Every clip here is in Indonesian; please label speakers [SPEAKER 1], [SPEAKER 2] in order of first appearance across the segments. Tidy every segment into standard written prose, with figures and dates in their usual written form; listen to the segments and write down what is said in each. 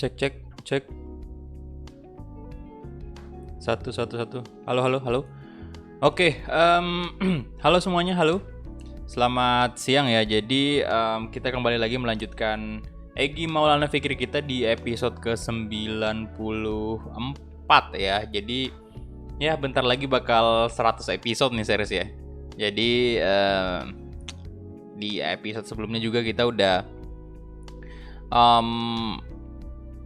[SPEAKER 1] Cek. Satu. Halo. Oke, halo semuanya, halo. Selamat siang ya. Jadi kita kembali lagi melanjutkan Egi Maulana Fikri kita di episode ke-94 ya. Jadi ya bentar lagi bakal 100 episode nih series ya. Jadi di episode sebelumnya juga kita udah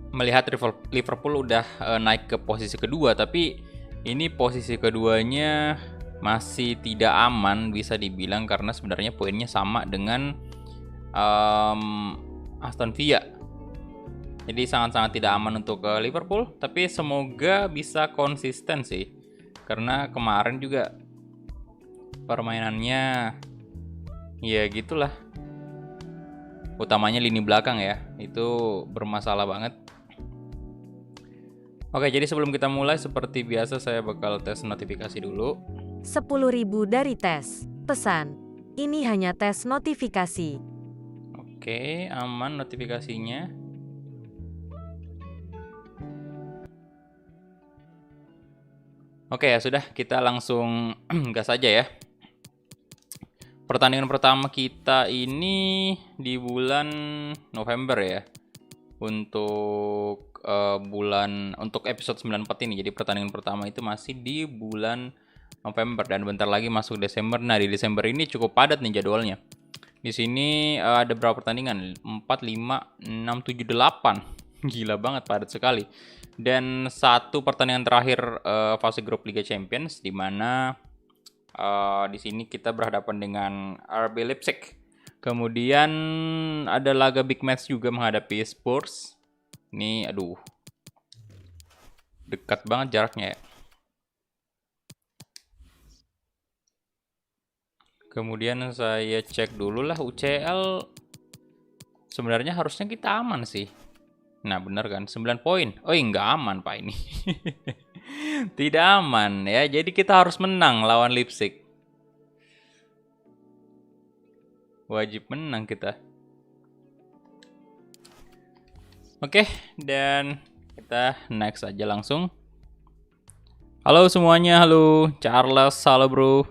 [SPEAKER 1] melihat Liverpool udah naik ke posisi kedua, tapi ini posisi keduanya masih tidak aman bisa dibilang karena sebenarnya poinnya sama dengan Aston Villa. Jadi sangat-sangat tidak aman untuk Liverpool, tapi semoga bisa konsisten sih. Karena kemarin juga permainannya ya gitulah. Utamanya lini belakang ya, itu bermasalah banget. Oke, jadi sebelum kita mulai seperti biasa saya bakal tes notifikasi dulu.
[SPEAKER 2] 10.000 dari tes. Pesan, ini hanya tes notifikasi.
[SPEAKER 1] Oke, aman notifikasinya. Oke ya sudah, kita langsung gas aja ya. Pertandingan pertama kita ini di bulan November ya. Untuk episode 94 ini. Jadi pertandingan pertama itu masih di bulan November dan bentar lagi masuk Desember. Nah, di Desember ini cukup padat nih jadwalnya. Di sini ada berapa pertandingan? 4, 5, 6, 7, 8. Gila banget, padat sekali. Dan satu pertandingan terakhir fase grup Liga Champions di mana di sini kita berhadapan dengan RB Leipzig. Kemudian ada laga big match juga menghadapi Spurs. Ini aduh. Dekat banget jaraknya ya. Kemudian saya cek dulu lah UCL. Sebenarnya harusnya kita aman sih. Nah bener kan 9 poin. Oh nggak aman pak ini. Tidak aman ya. Jadi kita harus menang lawan Leipzig. Wajib menang kita. Oke, dan kita next aja langsung. Halo semuanya, halo Charles, halo bro.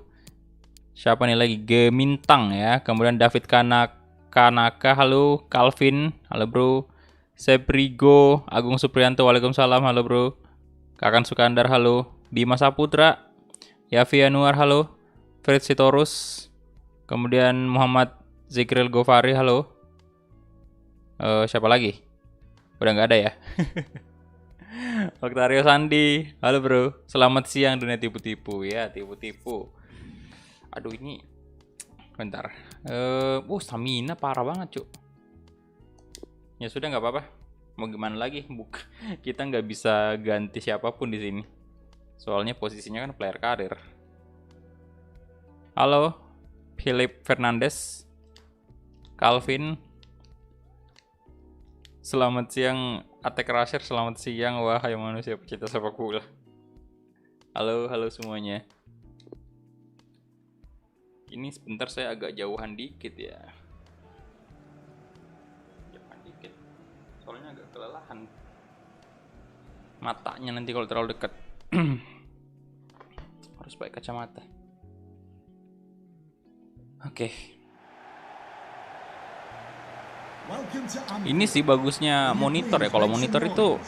[SPEAKER 1] Siapa nih lagi? Gemintang ya. Kemudian David Kanaka, halo. Calvin, halo bro. Seprigo, Agung Supriyanto, waalaikumsalam, halo bro. Kakan Sukandar, halo. Bima Saputra, Yafi Anuar, halo. Fred Sitorus, kemudian Muhammad Zikril Gofari, halo. Siapa lagi? Udah nggak ada ya. Octario Sandi, halo bro. Selamat siang dunia tipu-tipu ya, tipu-tipu. Aduh ini, bentar. Stamina parah banget cuk. Ya sudah nggak apa-apa. Mau gimana lagi? Kita nggak bisa ganti siapapun di sini. Soalnya posisinya kan player karir. Halo, Philip Fernandes, Calvin. Selamat siang, Attack Rusher. Selamat siang, wahai manusia pecinta sepak bola. Halo semuanya. Ini sebentar saya agak jauhan dikit ya. Jauhan dikit. Soalnya agak kelelahan. Matanya nanti kalau terlalu dekat. Harus pakai kacamata. Oke. Ini sih bagusnya monitor ya. Kalau monitor itu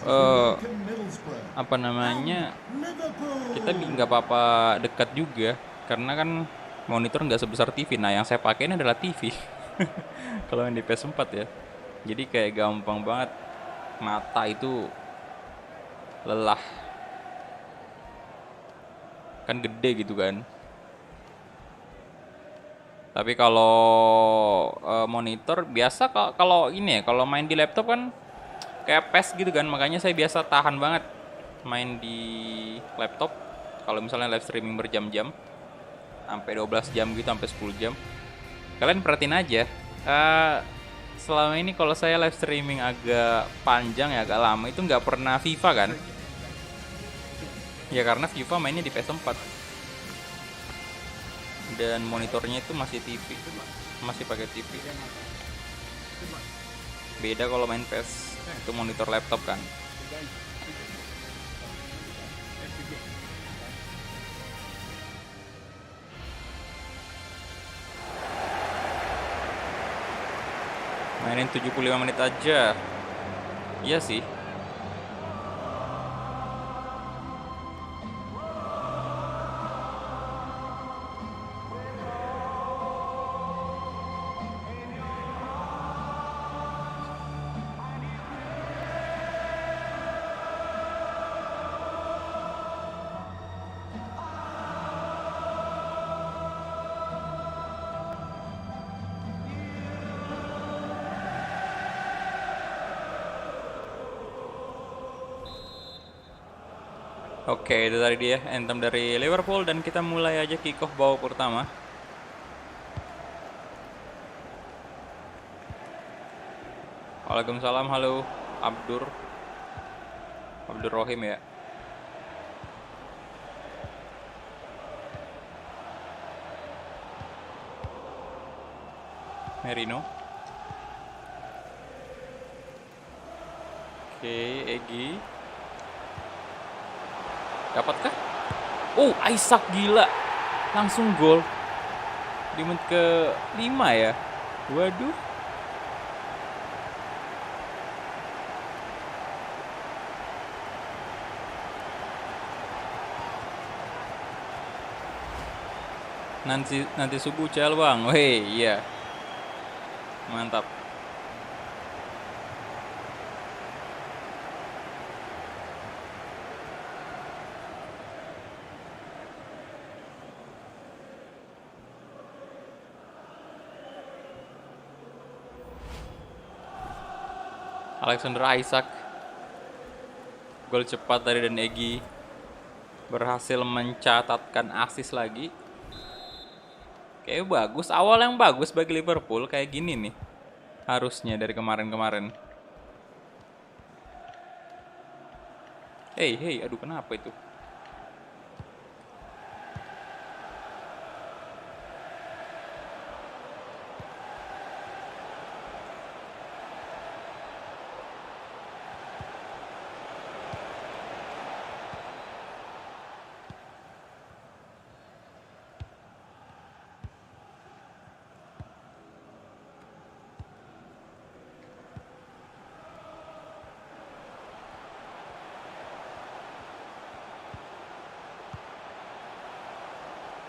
[SPEAKER 1] kita nggak apa-apa dekat juga karena kan monitor nggak sebesar TV. Nah yang saya pakai ini adalah TV. Kalau yang di PS4 ya. Jadi kayak gampang banget. Mata itu lelah. Kan gede gitu kan. Tapi kalau monitor biasa kalau ini ya, kalau main di laptop kan kayak PES gitu kan, makanya saya biasa tahan banget main di laptop. Kalau misalnya live streaming berjam-jam, sampai 12 jam gitu, sampai 10 jam. Kalian perhatiin aja, selama ini kalau saya live streaming agak panjang ya, agak lama itu nggak pernah FIFA kan? Ya karena FIFA mainnya di PS4. Dan monitornya itu masih TV, masih pakai TV. Beda kalau main PS Itu monitor laptop kan. Mainin 75 menit aja. Iya sih. Oke, itu tadi dia anthem dari Liverpool dan kita mulai aja kick off babak pertama. Waalaikumsalam, halo Abdur Rohim ya. Merino. Oke, Egi. Dapatkah? Oh, Isaac gila. Langsung gol. Di menit ke 5 ya. Waduh. Nanti subuh cel bang. Weh, iya. Mantap. Alexander Isaac. Gol cepat dari Dan Egi. Berhasil mencatatkan assist lagi. Kayak bagus. Awal yang bagus bagi Liverpool kayak gini nih. Harusnya dari kemarin-kemarin. Hey, aduh kenapa itu?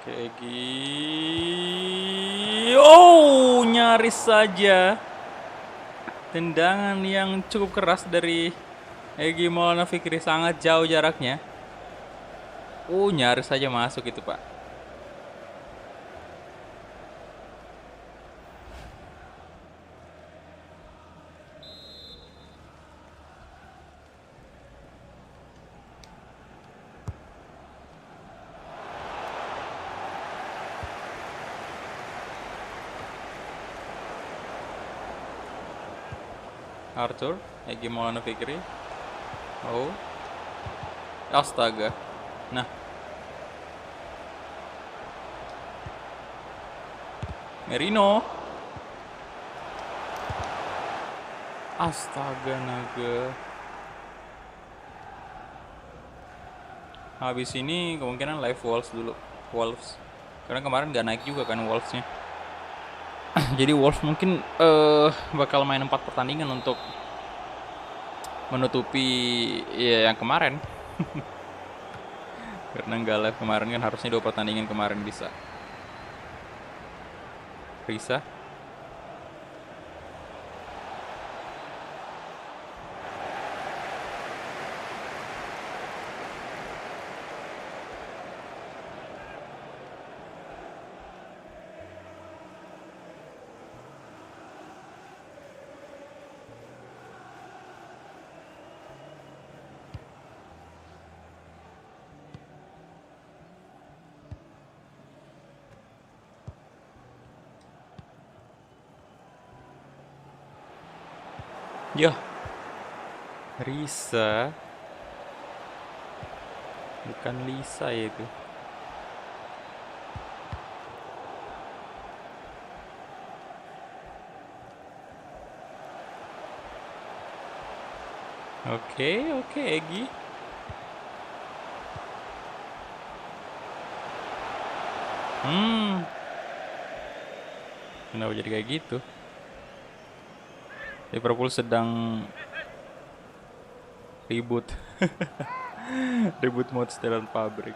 [SPEAKER 1] Egi. Oh, nyaris saja. Tendangan yang cukup keras dari Egi Maulana Fikri, sangat jauh jaraknya. Oh, nyaris saja masuk itu, Pak. Arthur, Egi Maulana Fikri. Oh. Astaga. Nah. Merino. Astaga naga. Habis ini kemungkinan live Wolves. Karena kemarin nggak naik juga kan Wolvesnya. Jadi Wolves mungkin bakal main 4 pertandingan untuk menutupi ya yang kemarin. Karena nggak live kemarin kan harusnya 2 pertandingan kemarin bisa. Risa. Yah, Risa, bukan Lisa ya itu. Oke, Egi. Kenapa jadi kayak gitu? Liverpool sedang ribut. Ribut mode setelan pabrik.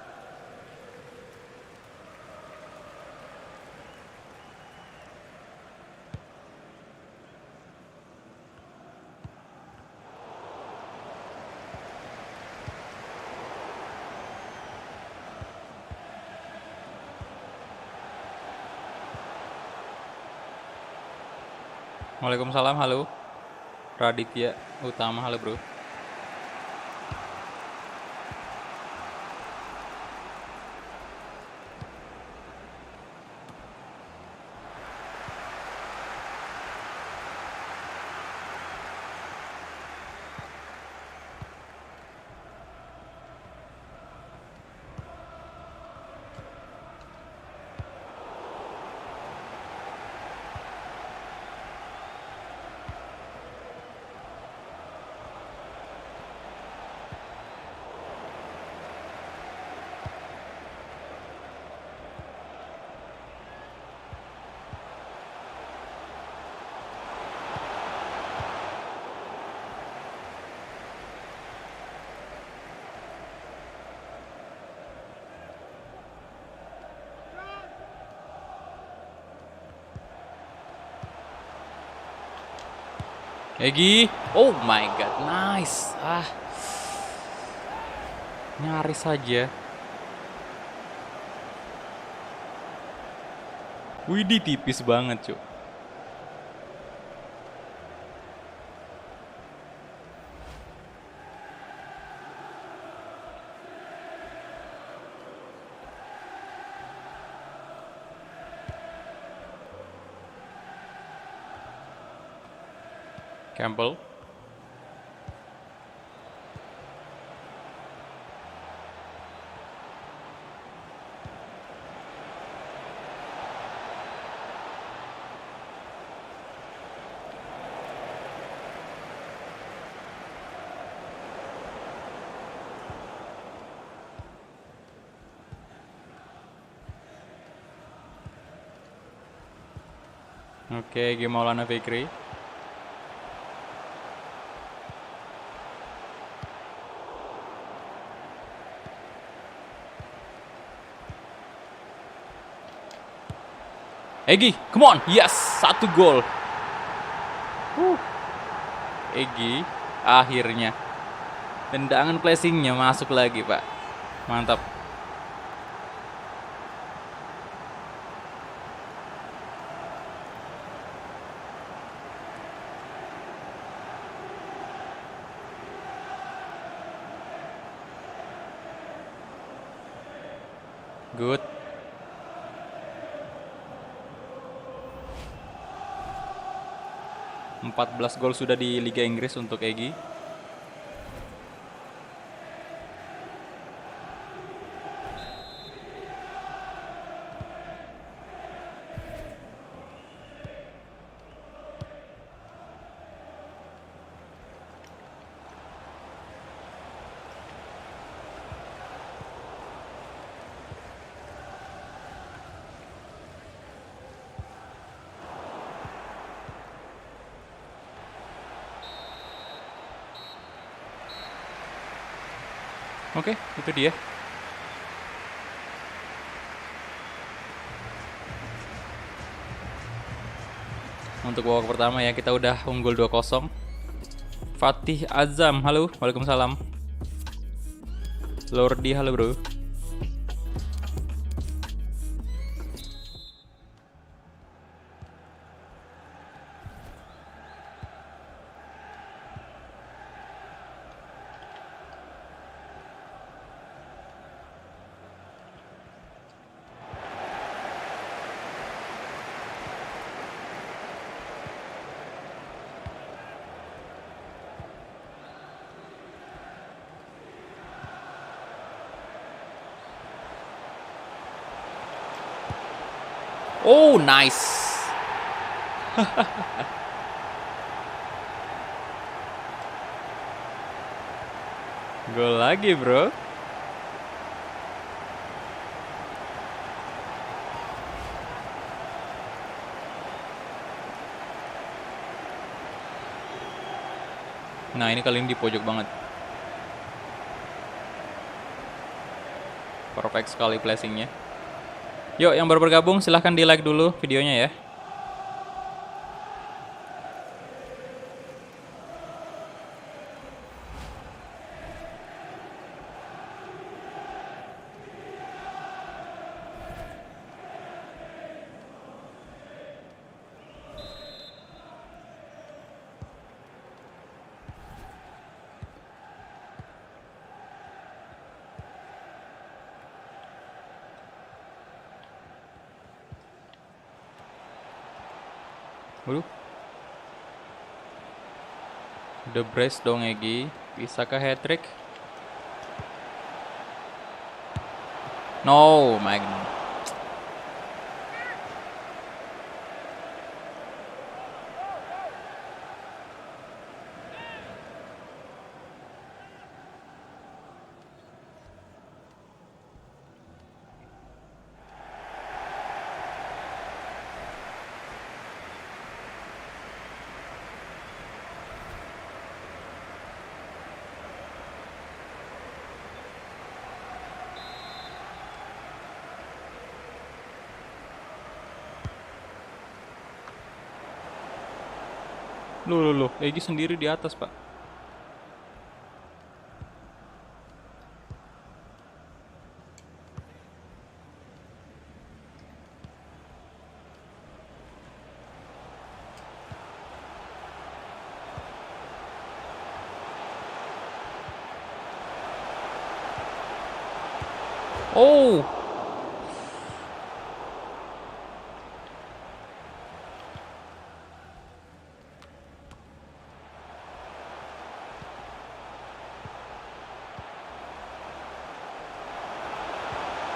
[SPEAKER 1] Waalaikumsalam, halo. Raditya Utama, halo bro. Egi, oh my god, nice. Nyaris saja. Widih, tipis banget, Cuk. Campbell. Oke, Game Maulana Fikri. Egi, come on, yes, 1 gol. Egi, akhirnya. Tendangan placingnya masuk lagi, Pak. Mantap. Good. Empat 14 gol sudah di Liga Inggris untuk Egi. Oke, itu dia. Untuk babak pertama ya, kita udah unggul 2-0. Fatih Azam, halo. Waalaikumsalam. Lordi, halo bro. Oh, nice. Gol lagi, bro. Nah, ini kali ini di pojok banget. Perfect sekali placingnya. Yuk, yang baru bergabung silahkan di like dulu videonya ya. Waduh. The brace dong Egi. Bisakah hat-trick? No, Magnum. Loh. Egi sendiri di atas, Pak. Oh.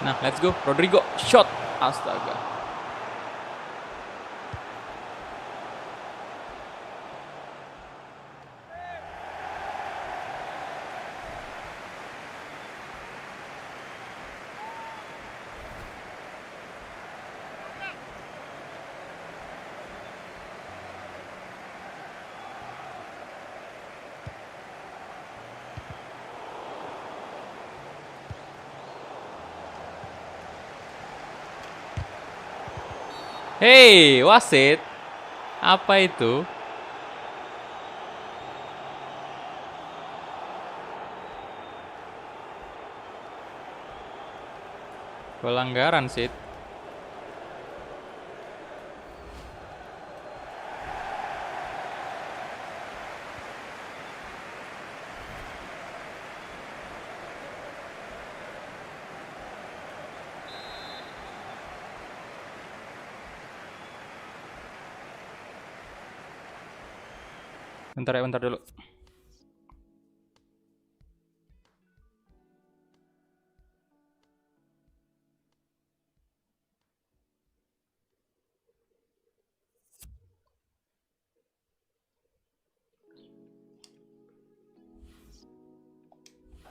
[SPEAKER 1] Nah, let's go. Rodrigo, shot. Astaga. Hey, wasit. Apa itu? Pelanggaran, Sid. Bentar ya, bentar dulu.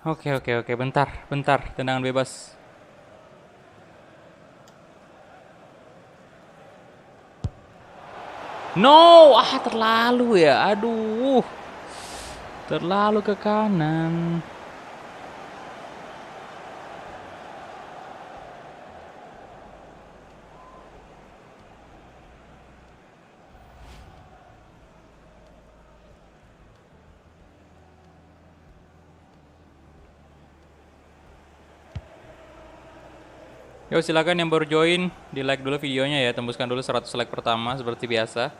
[SPEAKER 1] Oke, bentar. Tendangan bebas. No, terlalu ya. Aduh. Terlalu ke kanan. Yo, silakan yang baru join, di like dulu videonya ya, tembuskan dulu 100 like pertama seperti biasa.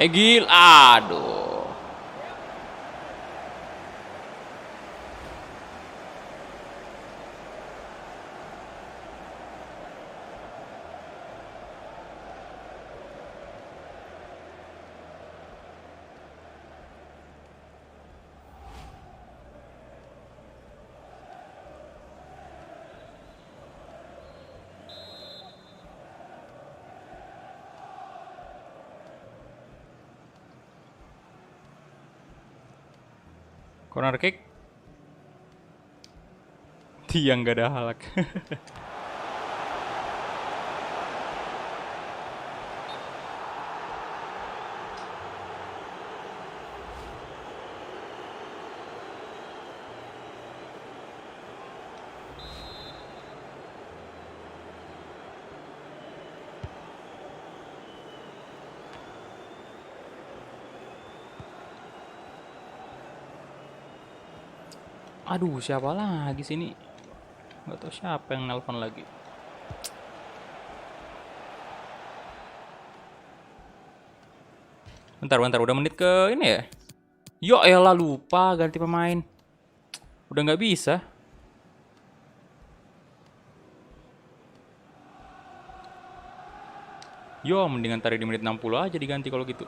[SPEAKER 1] Egil, aduh. Corner kick. Dia nggak ada halak. Aduh, siapa lagi sini? Nggak tahu siapa yang nelpon lagi. Bentar, udah menit ke ini ya? Yo elah, lupa ganti pemain. Udah nggak bisa. Yo, mendingan tarik di menit 60 aja diganti kalau gitu.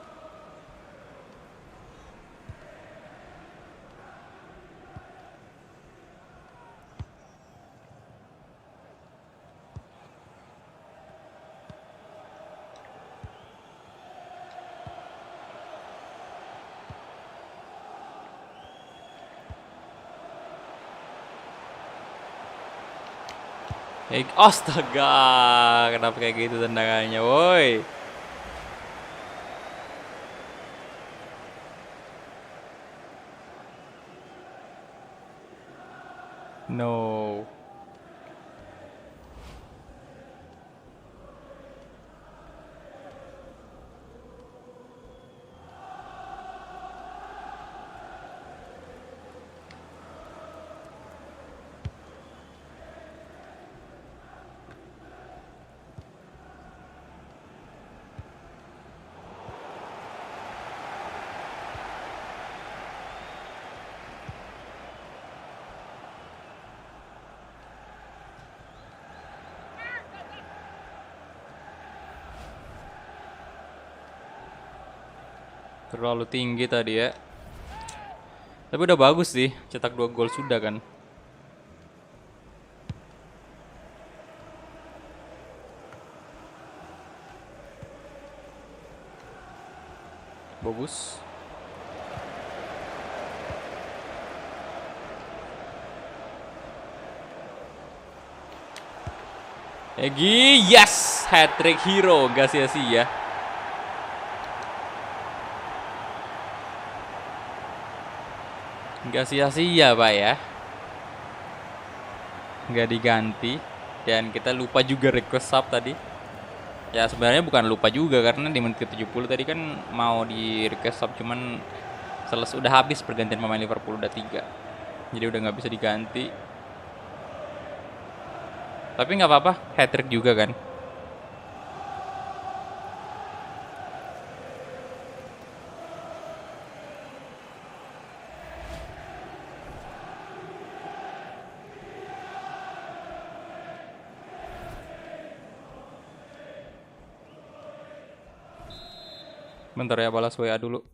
[SPEAKER 1] Astaga, kenapa kayak gitu tendangannya, woi? No. Terlalu tinggi tadi ya. Tapi udah bagus sih, cetak 2 gol sudah kan. Bagus. Egi, yes, hat-trick hero, gak sia-sia. Gak sia-sia Pak ya. Gak diganti. Dan kita lupa juga request sub tadi. Ya sebenarnya bukan lupa juga, karena di menit ke-70 tadi kan mau di request sub, cuman selesai udah habis pergantian pemain Liverpool, udah 3. Jadi udah nggak bisa diganti. Tapi nggak apa-apa, hat-trick juga kan. Bentar ya, balas WA dulu.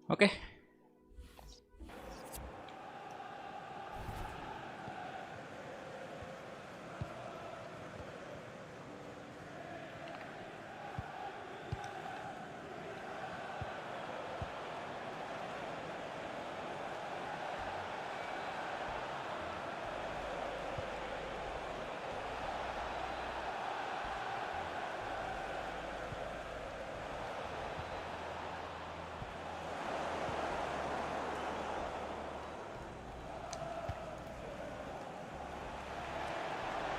[SPEAKER 1] Oke.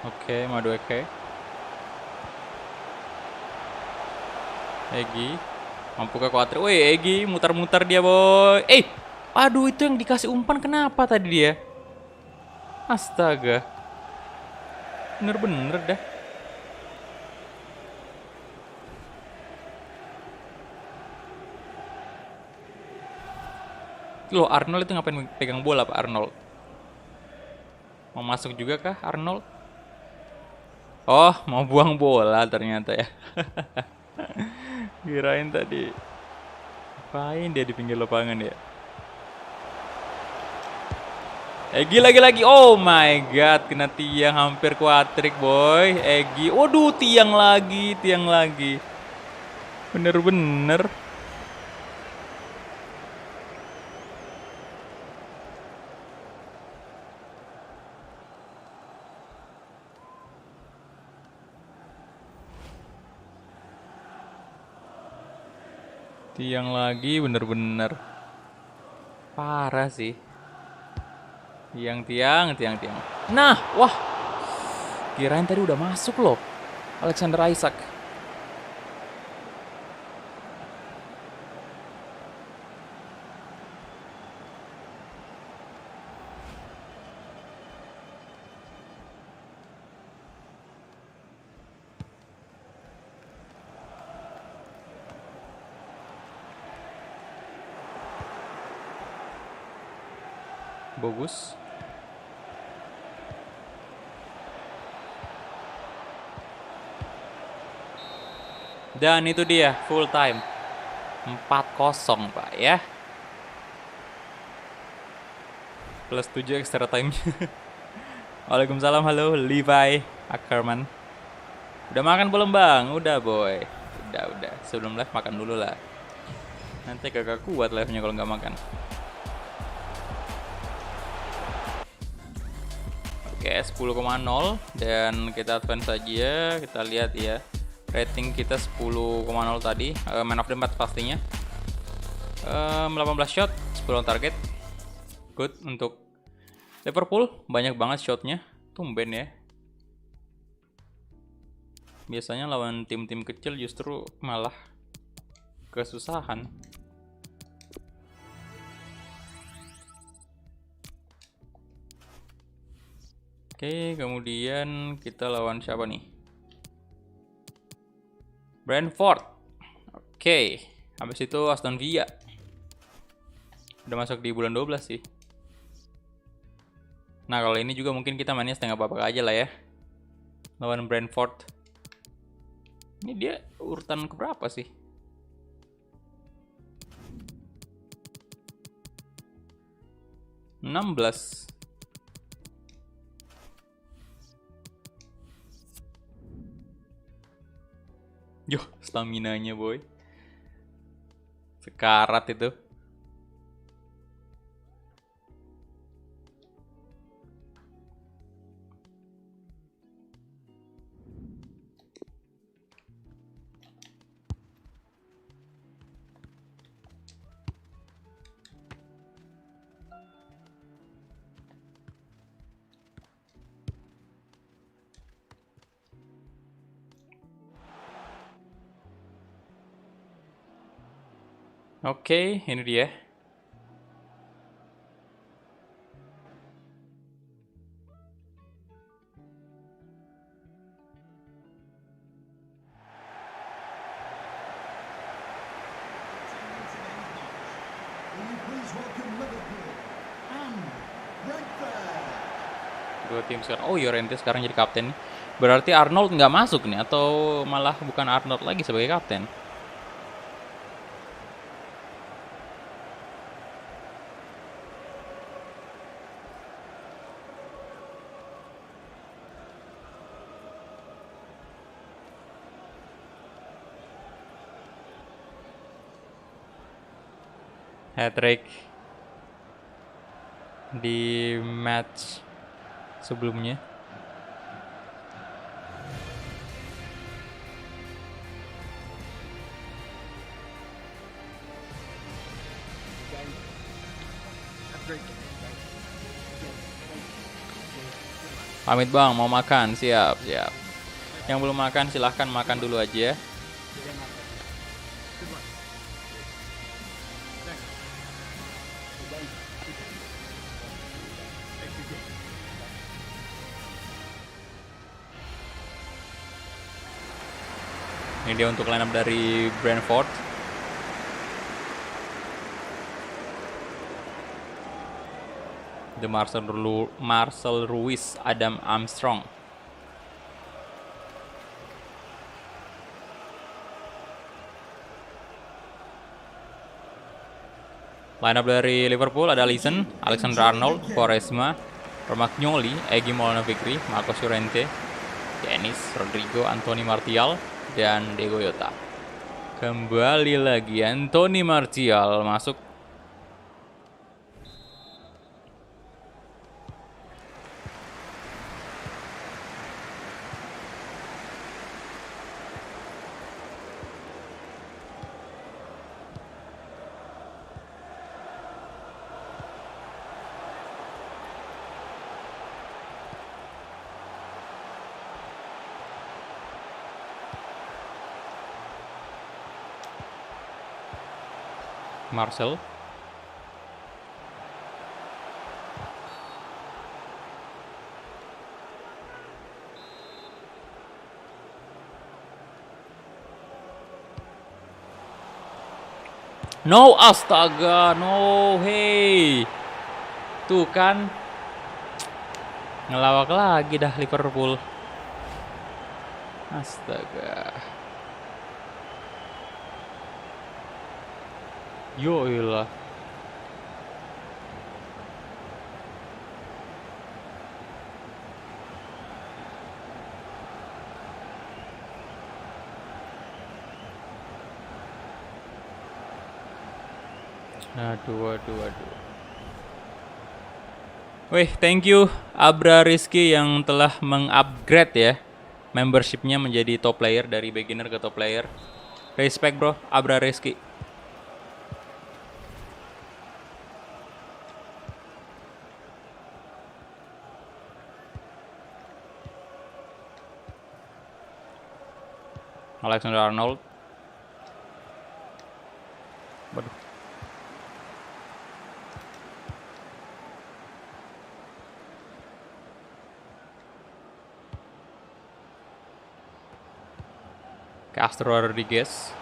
[SPEAKER 1] Oke, Madueke. Egi. Mampu ke kuatri. Woi, Egi muter-muter dia, boy. Aduh, itu yang dikasih umpan kenapa tadi dia? Astaga. Bener-bener dah. Loh, Arnold itu ngapain pegang bola, Pak Arnold? Mau masuk juga kah Arnold? Oh, mau buang bola ternyata ya. Kirain tadi. Ngapain dia di pinggir lapangan ya? Egi lagi-lagi. Oh my god, kena tiang hampir kuatrik, boy. Egi. Waduh, tiang lagi, tiang lagi. Bener-bener. Tiang lagi, bener-bener. Parah sih. Tiang. Nah, wah. Kirain tadi udah masuk loh. Alexander Isak. Bagus. Dan itu dia full time. 4-0 Pak ya. Plus 7 extra time. Waalaikumsalam, halo Levi Ackerman. Udah makan belum bang? Udah boy. Udah. Sebelum live makan dulu lah. Nanti kagak kuat live-nya kalau nggak makan. Oke, 10,0 dan kita advance saja. Kita lihat ya. Rating kita 10,0 tadi. Man of the match pastinya. 18 shot, 10 target. Good untuk Liverpool. Banyak banget shotnya. Tumben ya. Biasanya lawan tim-tim kecil justru malah kesusahan. Oke, kemudian kita lawan siapa nih? Brentford. Oke, habis itu Aston Villa. Udah masuk di bulan 12 sih. Nah, kalau ini juga mungkin kita mainnya setengah babak aja lah ya. Lawan Brentford. Ini dia urutan keberapa sih? (16). Yo, stamina-nya boy. Sekarat itu. Oke, ini dia. Dua tim sekarang. Oh, Llorente sekarang jadi kapten. Berarti Arnold nggak masuk nih, atau malah bukan Arnold lagi sebagai kapten? Hat-trick di match sebelumnya. Pamit bang, mau makan? Siap. Yang belum makan silahkan makan dulu aja. Ini dia untuk lineup dari Brentford. The Marcel Ruiz, Adam Armstrong. Line up dari Liverpool ada Alisson, Alexander Arnold, Quaresma, Romagnoli, Egy Maulana Fikri, Marcos Llorente, Dennis, Rodrigo, Anthony Martial, dan Diego Jota. Kembali lagi Anthony Martial masuk. Marcel. No, astaga, no, hey. Tuh kan. Ngelawak lagi dah Liverpool. Astaga. Yo ilah. Aduh. Wih, thank you Abra Rizky yang telah mengupgrade ya membershipnya menjadi top player dari beginner ke top player. Respect bro, Abra Rizky. Alexander Arnold. Waduh. Castro Rodriguez.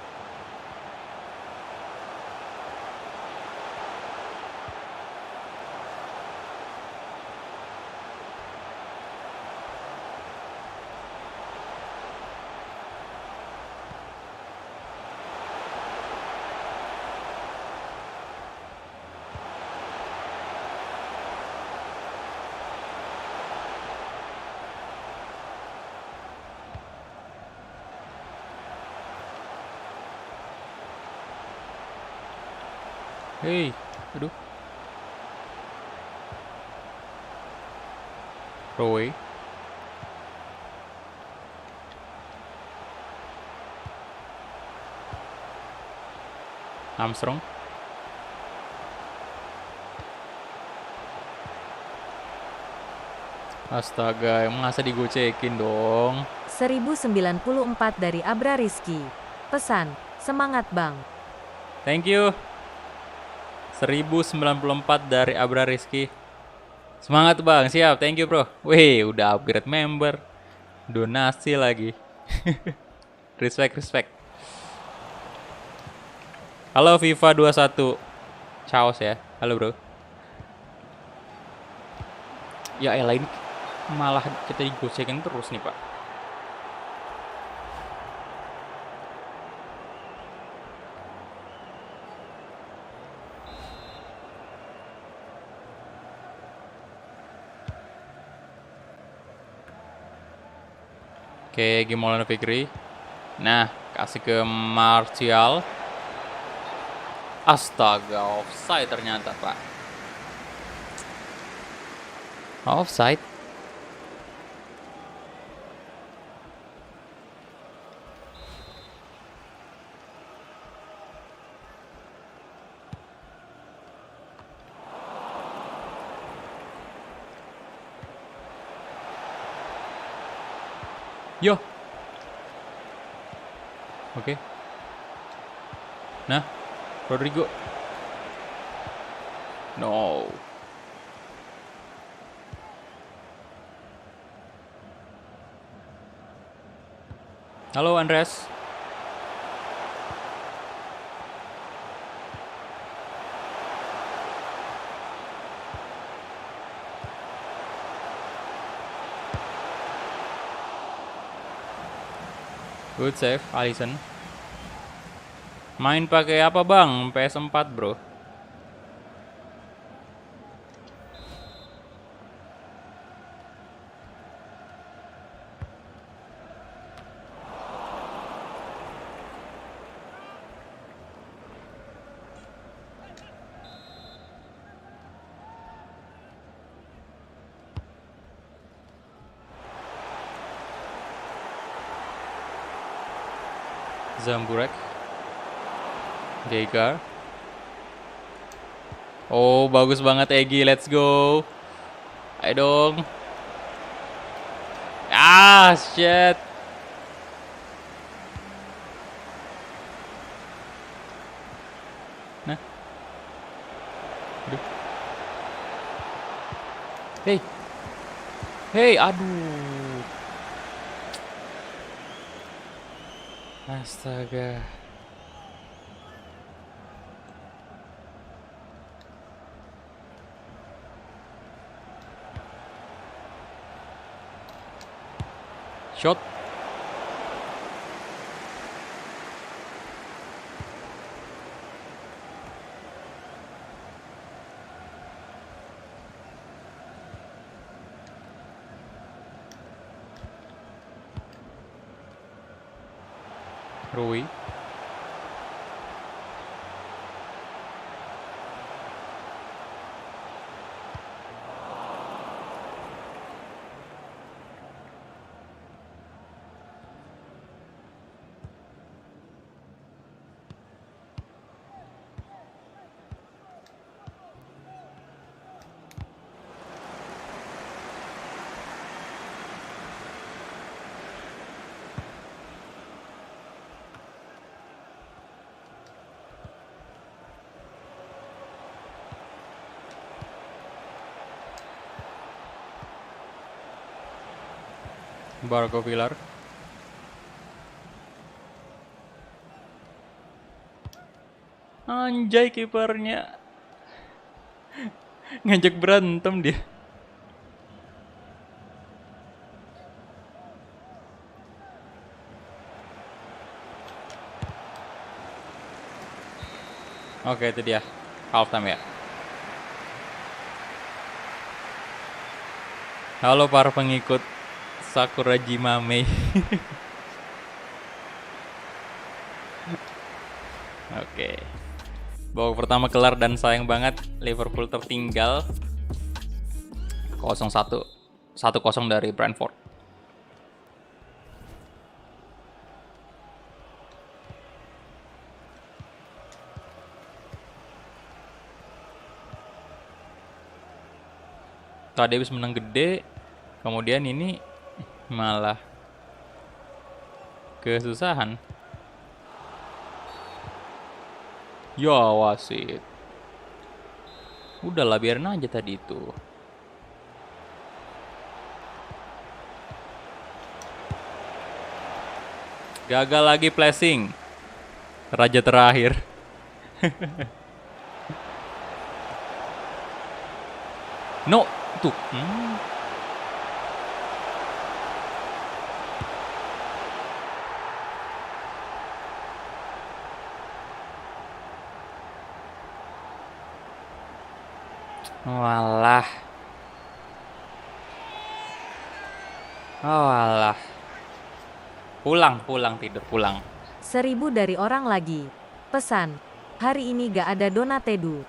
[SPEAKER 1] Hei, aduh. Rowe. Armstrong. Astaga, emang masa digocekin dong.
[SPEAKER 2] 1094 dari Abra Rizky. Pesan, semangat bang.
[SPEAKER 1] Thank you. 1094 dari Abra Rizky. Semangat bang, siap. Thank you bro. Wih, udah upgrade member. Donasi lagi. Respect. Halo FIFA 21. Chaos ya. Halo bro. Ya elah ini malah kita digocekin terus nih pak. Oke, Maulana Fikri. Nah, kasih ke Martial. Astaga, offside ternyata, Pak. Offside. Yo. Oke. Nah, Rodrigo. No. Halo Andres. Good save, Alisson. Main pakai apa bang? PS4 bro. Zamburek. Geiger. Oh, bagus banget Egi, let's go. Ayo dong. Ah, shit. Nah. Aduh. Hey. Hey, aduh. Astaga. Shot. Rui. Barco Villar. Anjay kipernya. Ngajak berantem dia. Oke, itu dia. Half time ya. Halo para pengikut Sakura Jimame. Oke. Babak pertama kelar dan sayang banget Liverpool tertinggal 0-1. 1-0 dari Brentford. Tadi habis menang gede, kemudian ini malah kesusahan. Ya wasit. Udahlah biarin aja tadi itu. Gagal lagi flashing. Raja terakhir. No, tuh. Walah. Walah. Pulang tidur pulang.
[SPEAKER 2] 1000 dari orang lagi. Pesan, hari ini gak ada Donatedu.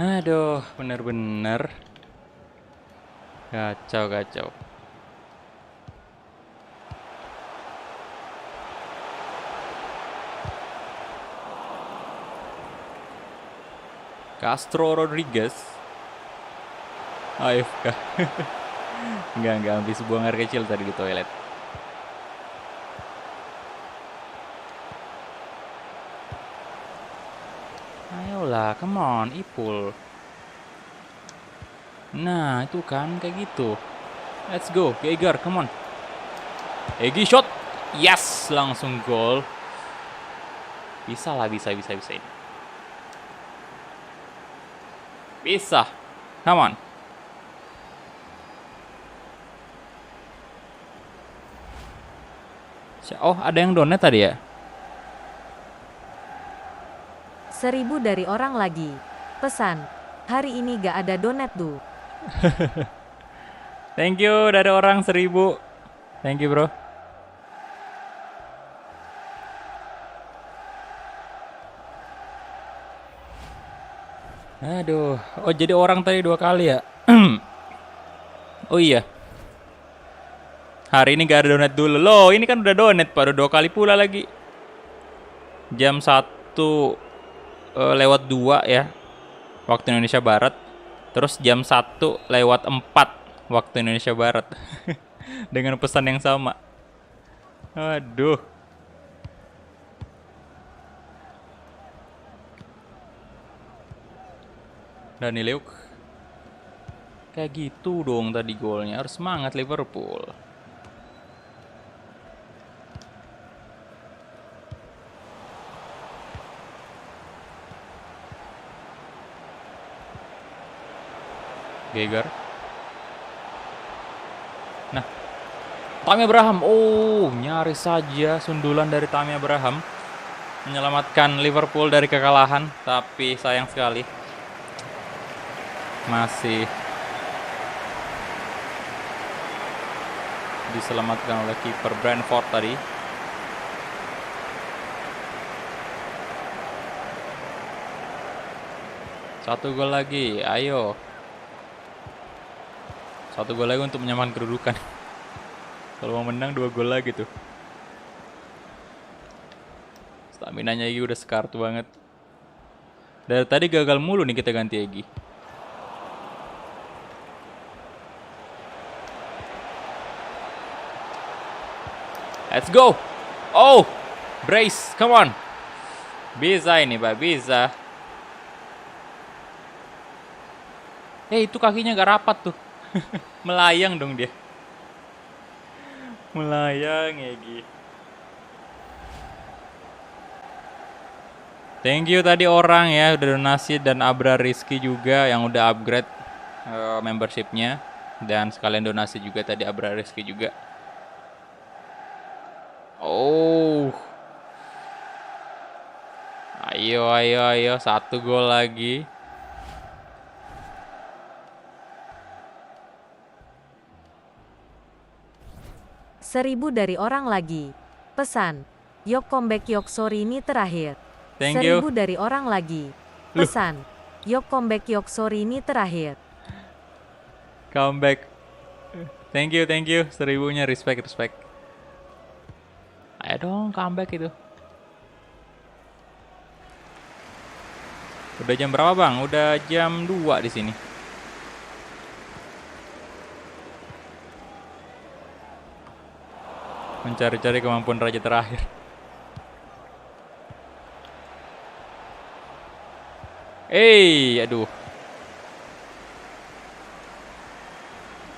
[SPEAKER 1] Aduh, bener-bener Kacau, kacau. Castro Rodriguez. AFK. Enggak, habis buang air kecil tadi di toilet. Ayolah, come on, Ipul. Nah, itu kan kayak gitu. Let's go, Geiger, come on. Egi shot. Yes, langsung gol. Bisa lah, bisa ini. Bisa. Come on. Oh, ada yang donate tadi ya?
[SPEAKER 2] 1000 dari orang lagi. Pesan, hari ini gak ada donat tuh.
[SPEAKER 1] Thank you dari orang 1000. Thank you, bro. Aduh. Oh, jadi orang tadi 2 kali ya? Oh iya. Hari ini gak ada donat dulu. Loh, ini kan udah donat, Pak. Udah 2 kali pula lagi. Jam 1 lewat 2 ya. Waktu Indonesia Barat. Terus jam 1 lewat 4 waktu Indonesia Barat. Dengan pesan yang sama. Aduh. Dani Leuk. Kayak gitu dong tadi golnya. Harus semangat Liverpool. Geiger. Nah, Tammy Abraham. Oh, nyaris saja sundulan dari Tammy Abraham menyelamatkan Liverpool dari kekalahan, tapi sayang sekali masih diselamatkan oleh kiper Brentford tadi. Satu gol lagi, ayo. 1 gol lagi untuk menyamakan kedudukan. Kalau mau menang 2 gol lagi tuh. Stamina-nya Egi udah skartu banget. Dari tadi gagal mulu nih kita ganti Egi. Let's go. Oh, brace, come on. Bisa ini, Pak, bisa. Itu kakinya gak rapat tuh. Melayang dong dia. Melayang, Egi. Thank you tadi orang ya udah donasi, dan Abra Rizky juga yang udah upgrade membershipnya, dan sekalian donasi juga tadi Abra Rizky juga. Oh, ayo, 1 gol lagi.
[SPEAKER 2] Seribu dari orang lagi. Pesan, yok comeback yok sorry ini terakhir.
[SPEAKER 1] Thank you.
[SPEAKER 2] 1000 dari orang lagi. Pesan, yok comeback yok sorry ini terakhir.
[SPEAKER 1] Comeback. Thank you. 1000-nya respect. Ayo dong comeback itu. Udah jam berapa, Bang? Udah jam 2 di sini. Mencari-cari kemampuan raja terakhir. Aduh.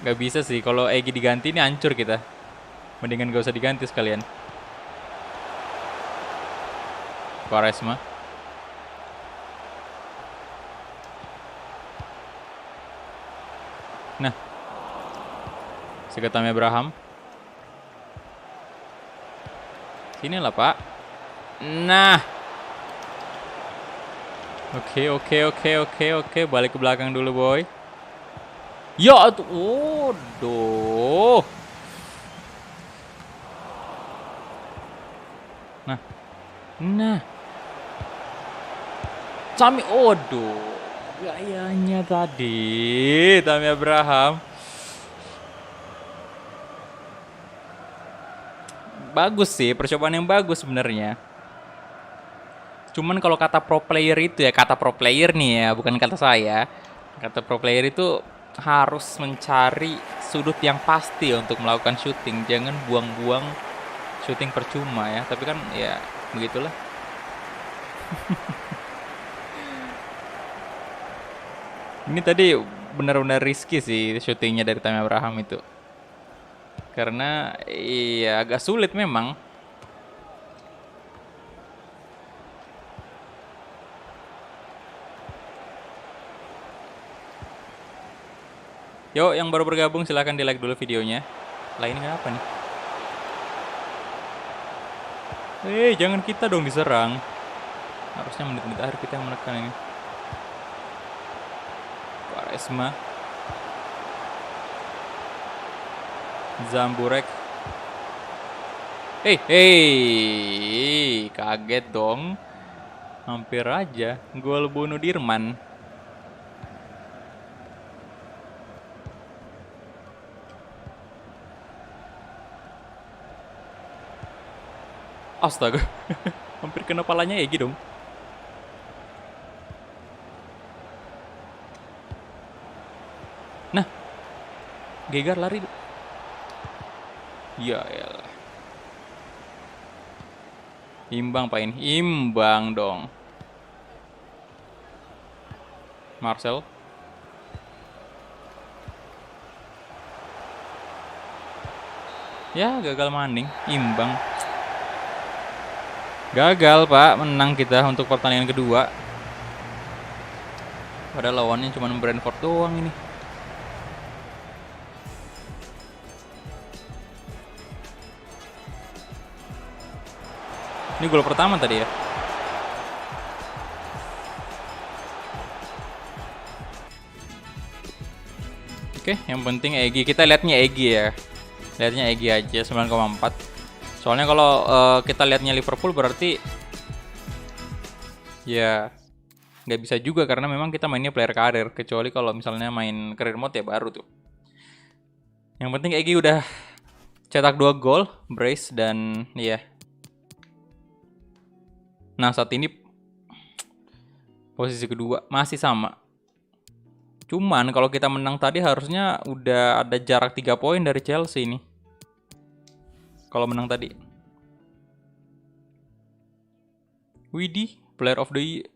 [SPEAKER 1] Gak bisa sih, kalau Egi diganti ini hancur kita. Mendingan gak usah diganti sekalian. Quaresma. Nah. Sekatami Abraham. Sinilah, Pak. Nah. Oke. Balik ke belakang dulu, boy. Ya, aduh. Nah. Sami, gayanya tadi Tammy Abraham. bagus sih, percobaan yang bagus sebenarnya. Cuman kalau kata pro player itu ya, kata pro player nih ya, bukan kata saya. Kata pro player itu harus mencari sudut yang pasti untuk melakukan syuting. Jangan buang-buang syuting percuma ya. Tapi kan ya begitulah. Ini tadi benar-benar risky sih syutingnya dari Tammy Abraham itu. Karena iya agak sulit memang. Yuk, yang baru bergabung silahkan di like dulu videonya. Lah ini kenapa nih? Jangan kita dong diserang. Harusnya menit-menit akhir kita yang menekan ini. Quaresma. Zamburek. Kaget dong. Hampir aja gol bunuh Dirman. Astaga. Hampir kena palanya Egy dong. Nah. Gegar lari. Ya elah. Imbang Pak ini. Imbang dong. Marcel. Ya gagal maning. Imbang. Gagal Pak, menang kita untuk pertandingan kedua. Padahal lawannya cuma Brentford doang ini. Ini gol pertama tadi ya. Oke, yang penting Egy. Kita lihatnya Egy ya. Lihatnya Egy aja 9,4. Soalnya kalau kita lihatnya Liverpool berarti ya nggak bisa juga karena memang kita mainnya player karir. Kecuali kalau misalnya main career mode ya baru tuh. Yang penting Egy udah cetak 2 gol, brace dan ya. Nah saat ini posisi kedua masih sama. Cuman kalau kita menang tadi harusnya udah ada jarak 3 poin dari Chelsea ini. Kalau menang tadi. Widih, player of the year.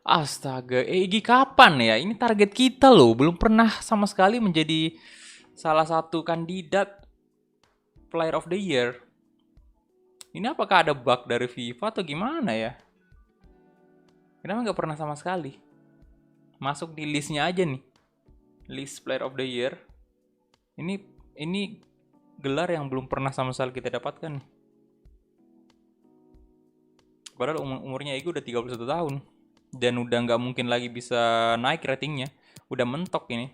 [SPEAKER 1] Astaga, Egy kapan ya? Ini target kita loh. Belum pernah sama sekali menjadi salah satu kandidat player of the year. Ini apakah ada bug dari FIFA atau gimana ya? Kenapa nggak pernah sama sekali? Masuk di listnya aja nih. List player of the year. Ini gelar yang belum pernah sama sekali kita dapatkan. Padahal umurnya Egy udah 31 tahun. Dan udah nggak mungkin lagi bisa naik ratingnya. Udah mentok ini.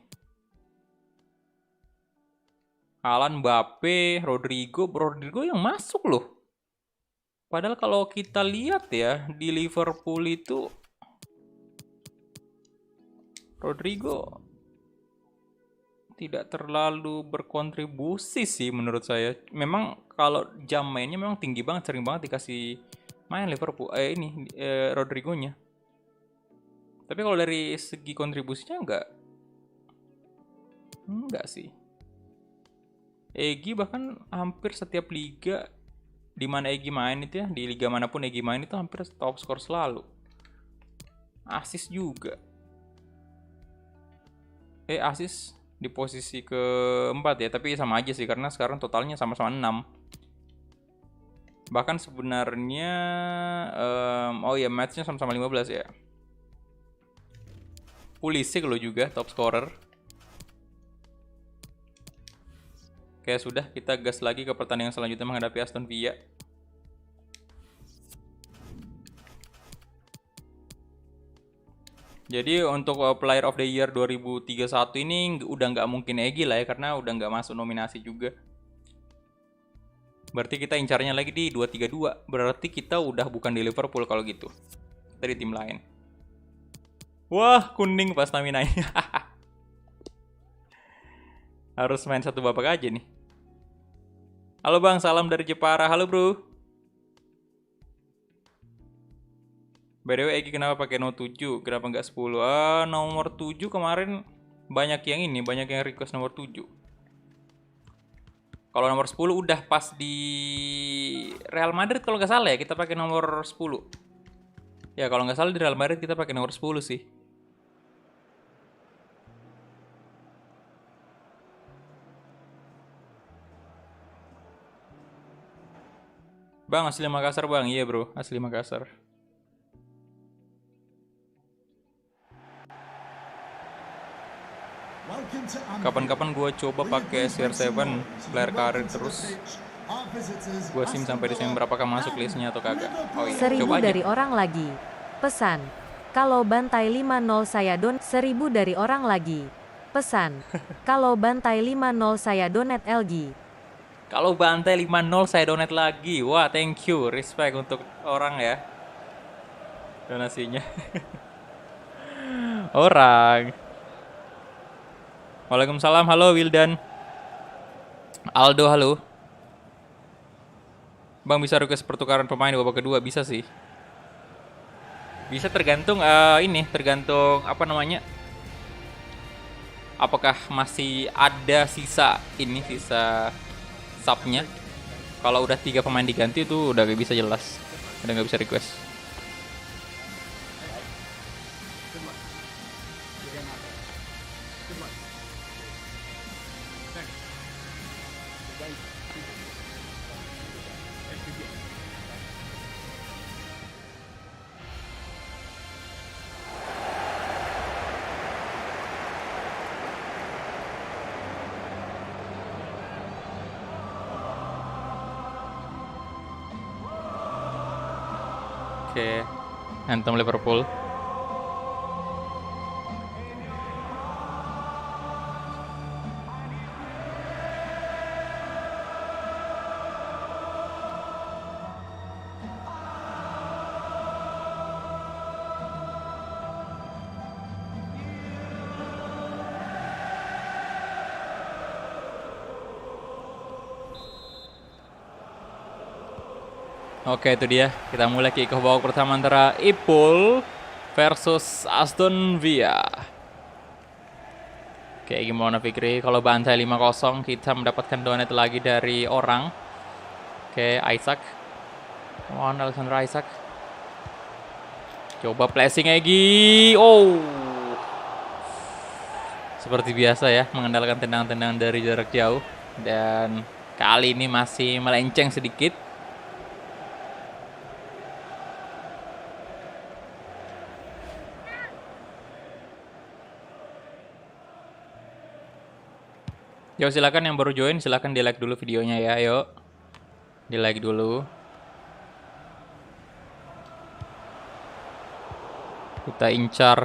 [SPEAKER 1] Haaland, Mbappe, Rodrigo yang masuk loh. Padahal kalau kita lihat ya di Liverpool itu Rodrigo tidak terlalu berkontribusi sih menurut saya. Memang kalau jam mainnya memang tinggi banget, sering banget dikasih main Liverpool. Rodrigo-nya. Tapi kalau dari segi kontribusinya enggak sih. Egy bahkan hampir setiap liga di mana Egy main itu ya, di liga manapun Egy main itu hampir top skor selalu. Assist juga. Assist di posisi keempat ya, tapi sama aja sih karena sekarang totalnya sama-sama 6. Bahkan sebenarnya matchnya sama-sama 15 ya. Pulisic lo juga top scorer. Oke, sudah kita gas lagi ke pertandingan selanjutnya menghadapi Aston Villa. Jadi untuk Player of the Year 2031 ini udah nggak mungkin Egy lah ya, karena udah nggak masuk nominasi juga. Berarti kita incarnya lagi di 232. Berarti kita udah bukan di Liverpool kalau gitu. Kita di tim lain. Wah, kuning pas stamina ini. Harus main satu babak aja nih. Halo Bang, salam dari Jepara. Halo bro. By the way, Egi kenapa pakai Note 7? Kenapa nggak 10? Nomor 7 kemarin banyak yang ini, banyak yang request nomor 7. Kalau nomor 10 udah pas di Real Madrid kalau nggak salah ya, kita pakai nomor 10. Ya kalau nggak salah di Real Madrid kita pakai nomor 10 sih. Bang, asli Makassar bang. Iya bro, asli Makassar. Kapan-kapan gue coba pakai CR7 player karir terus. Gue sim sampai Desember, apakah masuk listnya atau kagak? Oh iya,
[SPEAKER 2] 1000
[SPEAKER 1] coba aja.
[SPEAKER 2] dari orang lagi. Pesan. Kalau bantai 50 saya 1000 dari orang lagi. Pesan. Kalau bantai 50 saya donat LG.
[SPEAKER 1] Kalau bantai 5-0 saya donate lagi. Wah, thank you. Respect untuk orang ya. Donasinya. Orang. Waalaikumsalam. Halo Wildan. Aldo, halo. Bang, bisa request pertukaran pemain di babak kedua? Bisa sih. Bisa tergantung tergantung apa namanya? Apakah masih ada sisa subnya? Kalau udah 3 pemain diganti itu udah gak bisa jelas. Udah gak bisa request. Oke, Anthem Liverpool. Oke, itu dia. Kita mulai kick off babak pertama antara Ipul versus Aston Villa. Oke, gimana Fikri? Kalau bantai 5-0, kita mendapatkan donat lagi dari orang. Oke, Isaac. Come on, Alexander Isaac. Coba placing Egi. Oh. Seperti biasa ya, mengandalkan tendangan-tendangan dari jarak jauh. Dan kali ini masih melenceng sedikit. Yo, silakan yang baru join, silakan di like dulu videonya ya, yuk. Di like dulu. Kita incar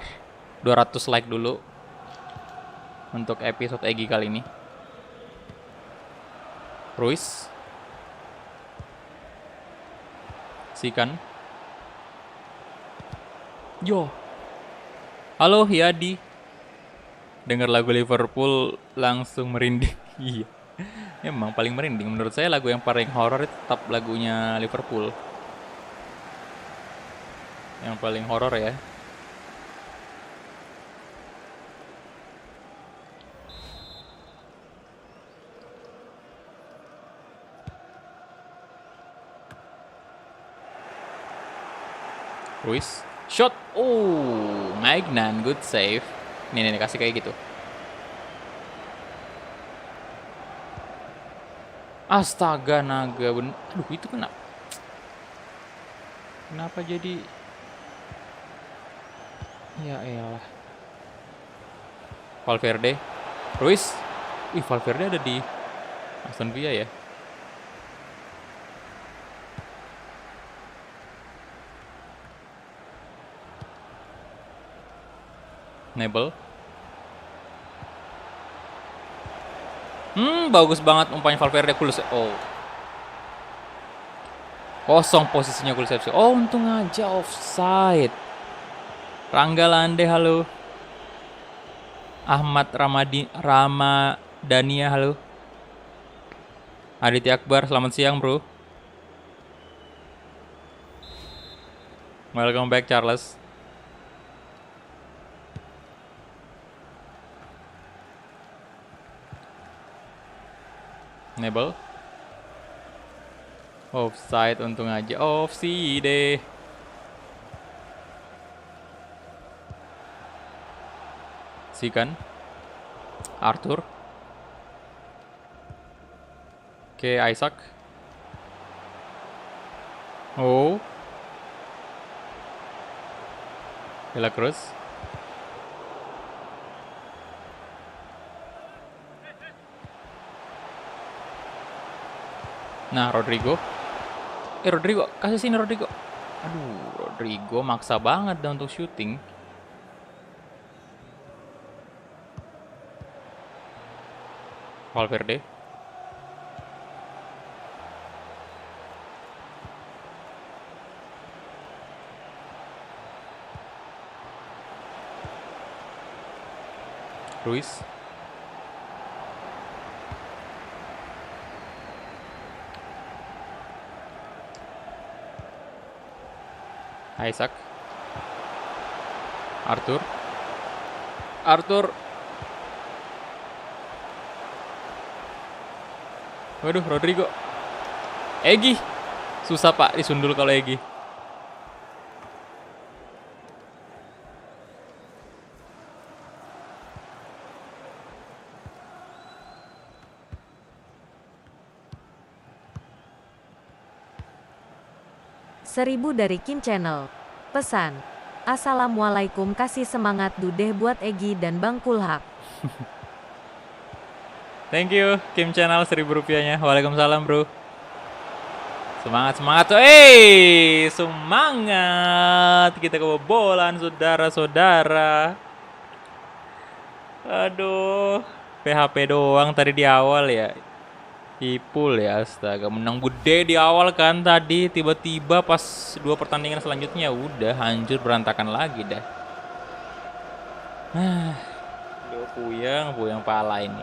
[SPEAKER 1] 200 like dulu untuk episode Egi kali ini. Ruiz. Sikan. Yo. Halo Yadi. Dengar lagu Liverpool langsung merinding. Iya. Emang paling merinding menurut saya, lagu yang paling horor itu tetap lagunya Liverpool. Yang paling horor ya. Ruiz. Shot. Oh, Magnan, good save. Nih, kasih kayak gitu. Astaga, naga. Aduh, itu kenapa? Kenapa jadi... Ya elah. Valverde. Ruiz. Ih, Valverde ada di Aston Villa ya. Nebel. Bagus banget umpannya Valverde. Oh. Kosong posisinya Kulusevski. Oh, untung aja offside. Rangga Lande, halo. Ahmad Ramadania, halo. Aditya Akbar, selamat siang bro. Welcome back Charles. Nebel. Offside, untung aja. Offside. Sikan. Arthur. Oke, Isaac. Oh. De La Cruz. Nah, Rodrigo. Rodrigo, kasih sini Rodrigo. Aduh, Rodrigo maksa banget dah untuk syuting. Valverde. Ruiz. Isaac. Arthur. Waduh, Rodrigo. Egi. Susah pak disundul kalau Egi.
[SPEAKER 2] Seribu dari Kim Channel. Pesan. Assalamualaikum, kasih semangat dudeh buat Egi dan Bang Kulhak.
[SPEAKER 1] Thank you Kim Channel, 1.000 rupiahnya. Waalaikumsalam bro. Semangat tuh. Semangat. Kita kebobolan saudara-saudara. Aduh, PHP doang tadi di awal ya. Ipul ya, astaga, menang gede di awal kan tadi, tiba-tiba pas 2 pertandingan selanjutnya udah hancur berantakan lagi dah. Puyeng pala ini.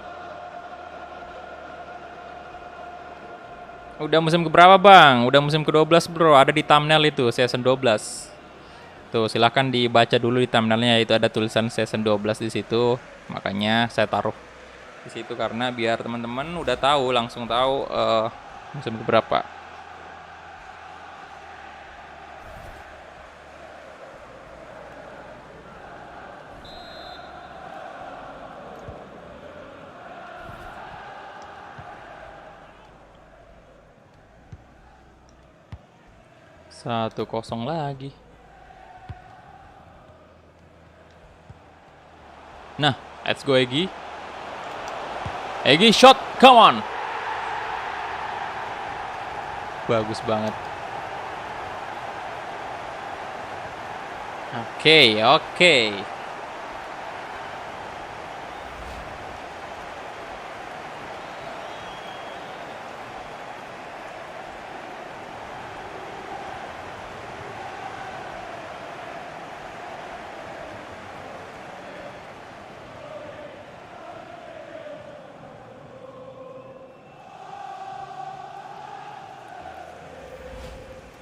[SPEAKER 1] Udah musim keberapa bang? Udah musim ke-12 bro, ada di thumbnail itu, season 12. Tuh, silahkan dibaca dulu di thumbnailnya, itu ada tulisan season 12 di situ. Makanya saya taruh di situ karena biar teman-teman udah tahu, langsung tahu musim keberapa. Satu kosong lagi. Nah, let's go Egi. Egi shot, come on. Bagus banget. Oke.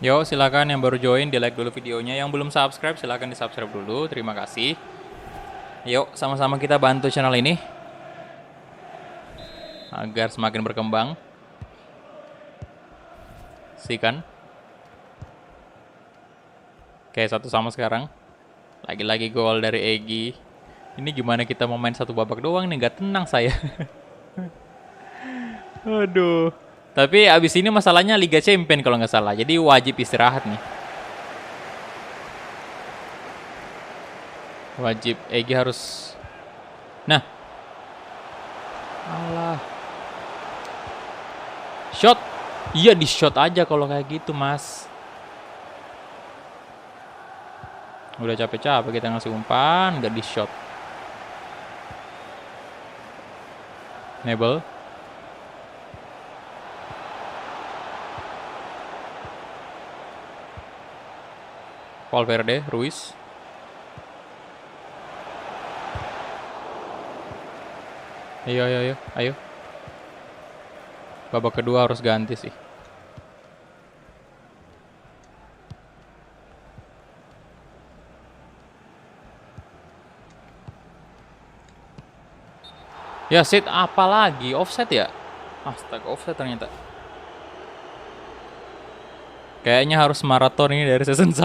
[SPEAKER 1] Yo, silakan yang baru join di like dulu videonya, yang belum subscribe silakan di subscribe dulu. Terima kasih. Yuk, sama-sama kita bantu channel ini agar semakin berkembang. Sikan. Oke, 1-1 sekarang. Lagi-lagi gol dari Egi. Ini gimana kita mau main satu babak doang nih, nggak tenang saya. Aduh. Tapi abis ini masalahnya Liga Champion kalau nggak salah. Jadi wajib istirahat nih. Wajib. Egi harus. Nah. Alah. Shot. Iya, di shot aja kalau kayak gitu mas. Udah capek-capek kita ngasih umpan, nggak di shot. Nebel. Valverde, Ruiz. Ayo. Babak kedua harus ganti sih. Ya sit, apa lagi? Offset ya? Astaga, offset ternyata. Kayaknya harus maraton ini dari season 1.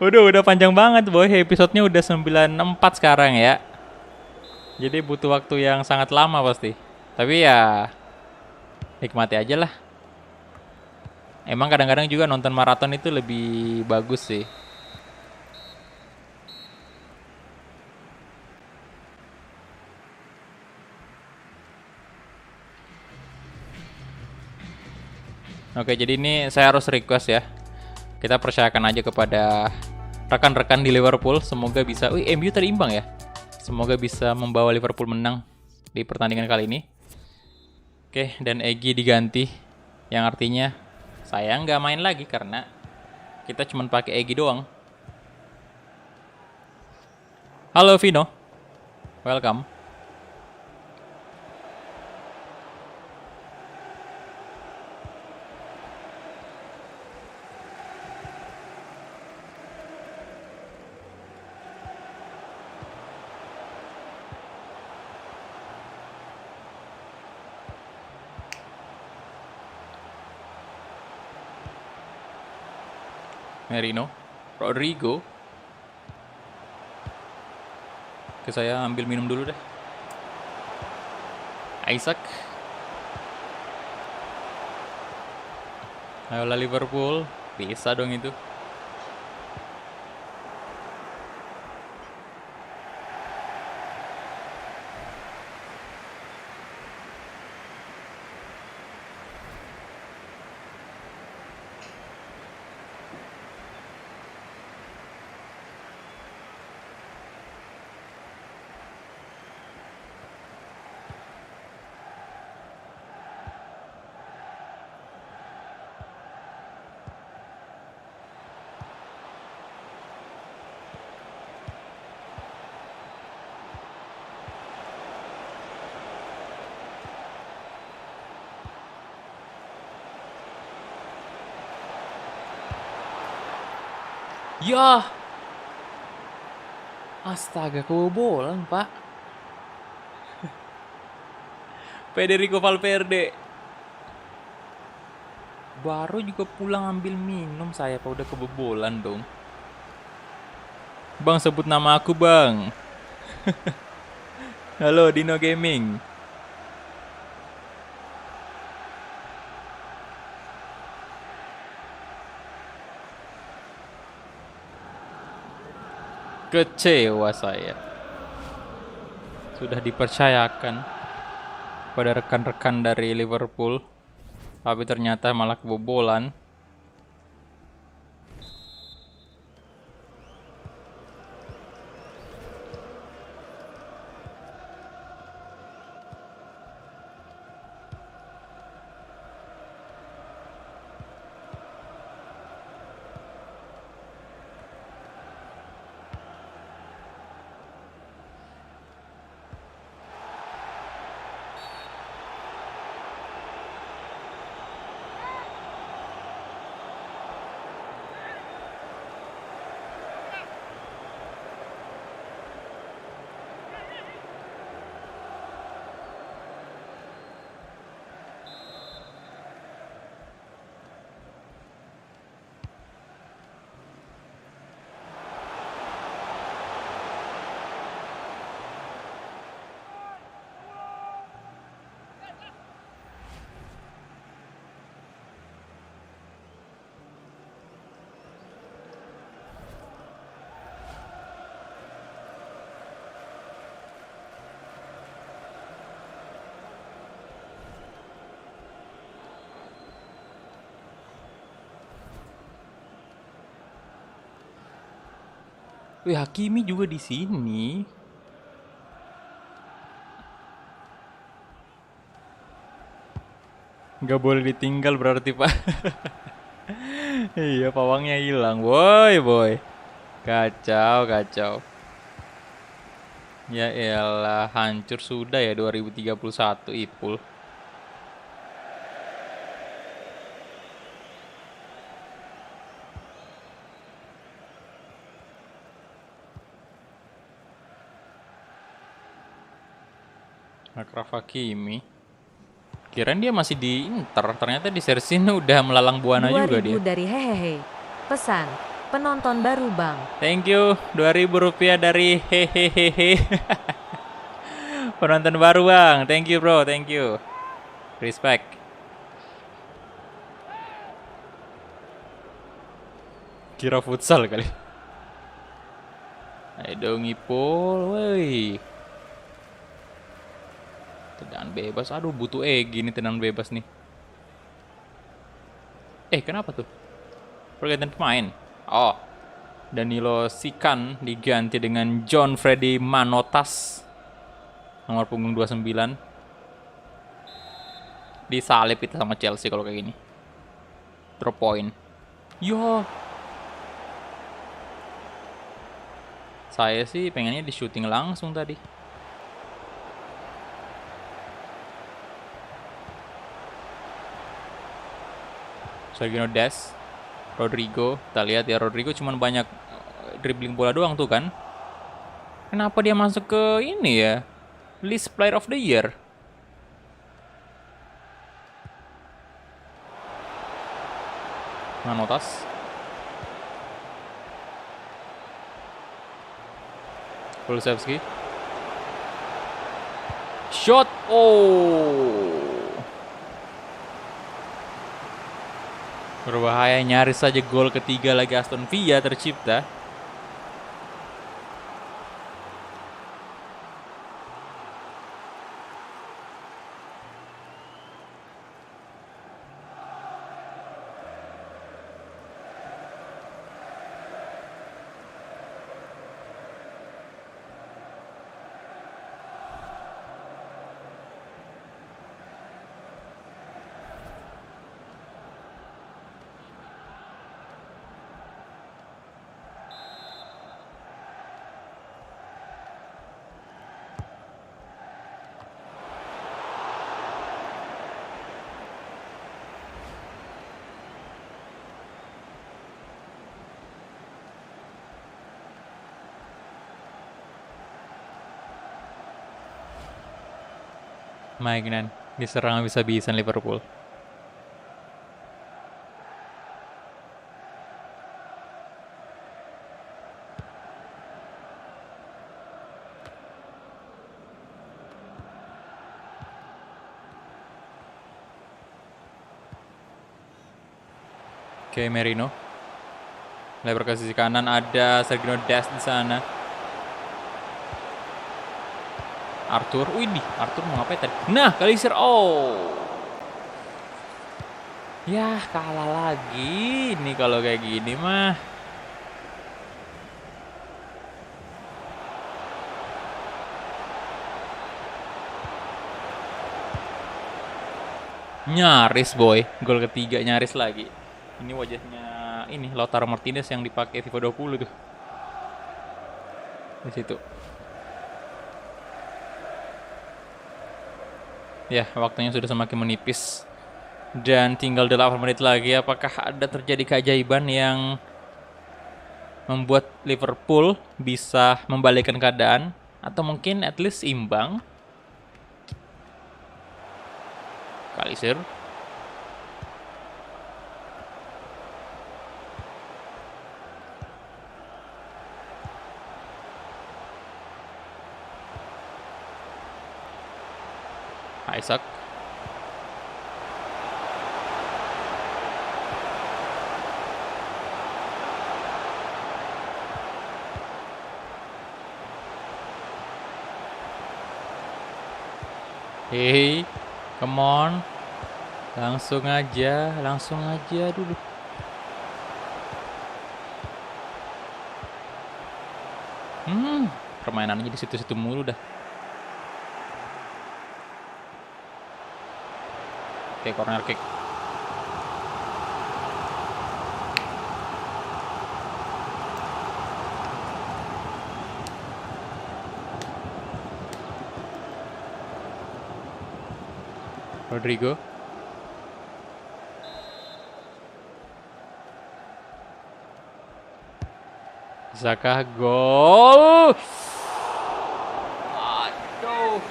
[SPEAKER 1] Udah panjang banget boy. Episodenya udah 94 sekarang ya. Jadi butuh waktu yang sangat lama pasti. Tapi ya nikmati aja lah. Emang kadang-kadang juga nonton maraton itu lebih bagus sih. Oke, jadi ini saya harus request ya. Kita percayakan aja kepada rekan-rekan di Liverpool. Semoga bisa... Wih, MU tadi imbang ya. Semoga bisa membawa Liverpool menang di pertandingan kali ini. Oke, dan Egy diganti. Yang artinya saya nggak main lagi karena kita cuma pakai Egy doang. Halo Vino. Welcome. Merino, Rodrigo. Oke, saya ambil minum dulu deh. Isaac. Ayolah Liverpool, bisa dong itu. Ya, astaga, kebobolan pak. Federico Valverde. Baru juga pulang ambil minum saya pak, udah kebobolan dong. Bang, sebut nama aku bang. Halo Dino Gaming. Kecewa saya. Sudah dipercayakan pada rekan-rekan dari Liverpool, tapi ternyata malah kebobolan. Wih, Hakimi juga di sini. Nggak boleh ditinggal berarti pak. Iya, pawangnya hilang, boy. Kacau. Ya elah, hancur sudah ya 2031 Ipul. Akraf Hakimi. Kirain dia masih di Inter, ternyata di Serie C udah melalang buana juga
[SPEAKER 2] 2000
[SPEAKER 1] dia.
[SPEAKER 2] dari hehehe. Pesan, penonton baru bang.
[SPEAKER 1] Thank you, 2000 rupiah dari hehehehe. Penonton baru bang, thank you bro, thank you. Respect. Kira futsal kali. Ayo dong Ipul, woi. Tendangan bebas, aduh butuh gini tendangan bebas nih. Kenapa tuh? Pergantian pemain. Oh, Danilo Sikan diganti dengan John Freddy Manotas. Nomor punggung 29. Disalip itu sama Chelsea kalau kayak gini. Drop point. Yo. Saya sih pengennya di shooting langsung tadi. Sergio Des, Rodrigo, kita lihat ya Rodrigo cuman banyak dribbling bola doang tuh kan. Kenapa dia masuk ke ini ya? List Player of the Year. Manotas. Kulusevski. Shot. Oh. Berbahaya, nyaris saja gol ketiga lagi Aston Villa tercipta. Maignan diserang bisa-bisan Liverpool. Oke, Merino. Lebar ke sisi kanan, ada Sergio Des di sana. Arthur, widih, Arthur mau ngapain tadi? Nah, Kalisir, oh. Yah, kalah lagi. Ini kalau kayak gini mah. Nyaris boy, gol ketiga nyaris lagi. Ini wajahnya ini Lautaro Martinez yang dipakai FIFA 20 tuh. Di situ. Ya, waktunya sudah semakin menipis. Dan tinggal 8 menit lagi. Apakah ada terjadi keajaiban yang membuat Liverpool bisa membalikkan keadaan? Atau mungkin at least imbang? Kalisir. Isaac. Hey, come on. Langsung aja dulu. Permainannya di situ-situ mulu dah. Oke, corner kick. Rodrigo. Bisakah gol? Aduh.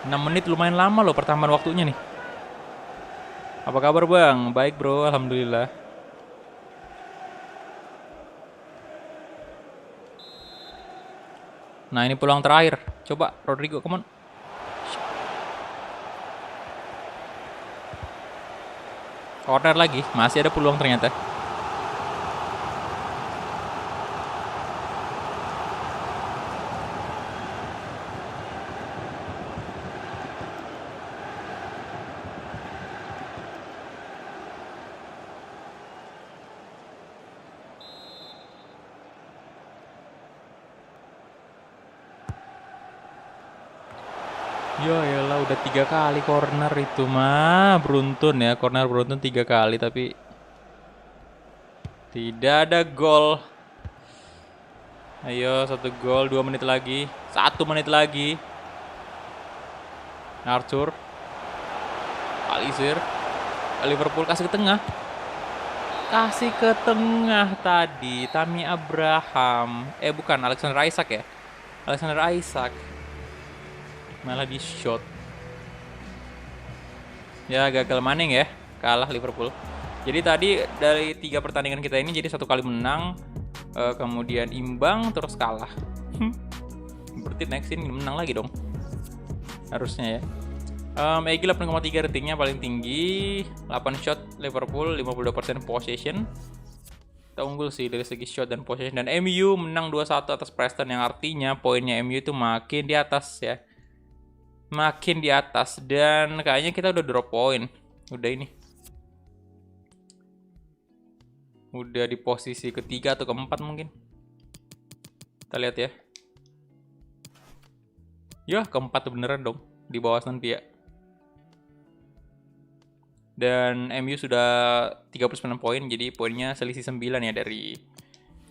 [SPEAKER 1] 6 menit lumayan lama loh pertambahan waktunya nih. Apa kabar bang? Baik bro, alhamdulillah. Nah ini peluang terakhir. Coba Rodrigo, come on. Corner lagi, masih ada peluang ternyata. Ya elah udah 3 kali corner itu mah. Beruntun ya, corner beruntun 3 kali tapi tidak ada gol. Ayo 1 gol, 2 menit lagi, 1 menit lagi. Arthur, Alisir, Liverpool kasih ke tengah. Kasih ke tengah tadi, Tammy Abraham. Bukan, Alexander Isak ya. Alexander Isak. Malah di shot. Ya gagal maning ya, kalah Liverpool. Jadi tadi dari 3 pertandingan kita ini jadi 1 kali menang, kemudian imbang terus kalah. Berarti next ini menang lagi dong. Harusnya ya. Egy 8,3 ratingnya paling tinggi, 8 shot Liverpool, 52% possession. Kita unggul sih dari segi shot dan possession. Dan MU menang 2-1 atas Preston yang artinya poinnya MU itu makin di atas ya. Makin di atas dan kayaknya kita udah drop poin. Udah ini. Udah di posisi ketiga atau keempat mungkin. Kita lihat ya. Ya, keempat beneran dong di bawah Aston Villa. Dan MU sudah 39 poin, jadi poinnya selisih 9 ya dari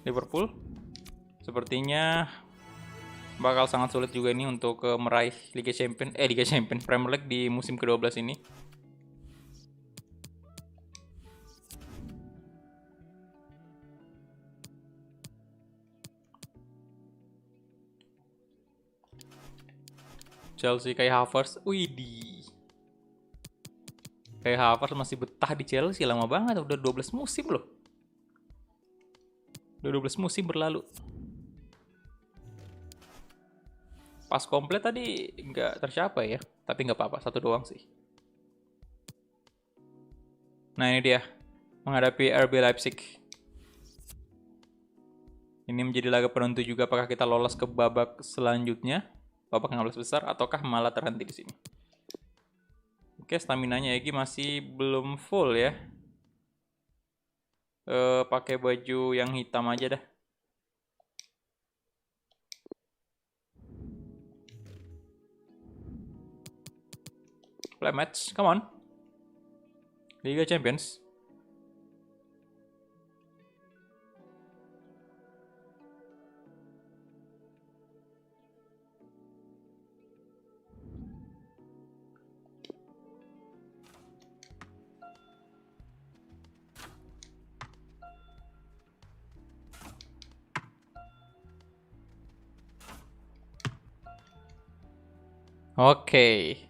[SPEAKER 1] Liverpool. Sepertinya bakal sangat sulit juga ini untuk meraih Liga Champions Premier League di musim ke-12 ini. Chelsea Kai Havertz, widih. Kai Havertz masih betah di Chelsea lama banget, udah 12 musim loh. Udah 12 musim berlalu. Pas komplit tadi nggak tercapai ya, tapi nggak apa-apa, 1 doang sih. Nah ini dia, menghadapi RB Leipzig. Ini menjadi laga penentu juga apakah kita lolos ke babak selanjutnya, babak 16 besar, ataukah malah terhenti di sini. Oke, stamina-nya Egy masih belum full ya. Pakai baju yang hitam aja dah. Play match, come on. Liga Champions. Oke.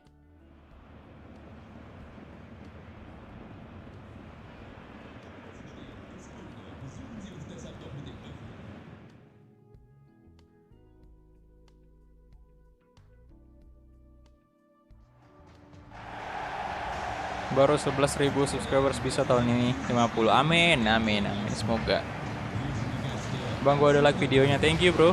[SPEAKER 1] Baru 11.000 subscribers bisa tahun ini 50. Amin, amin, amin. Semoga. Bang, gua ada like videonya. Thank you, bro.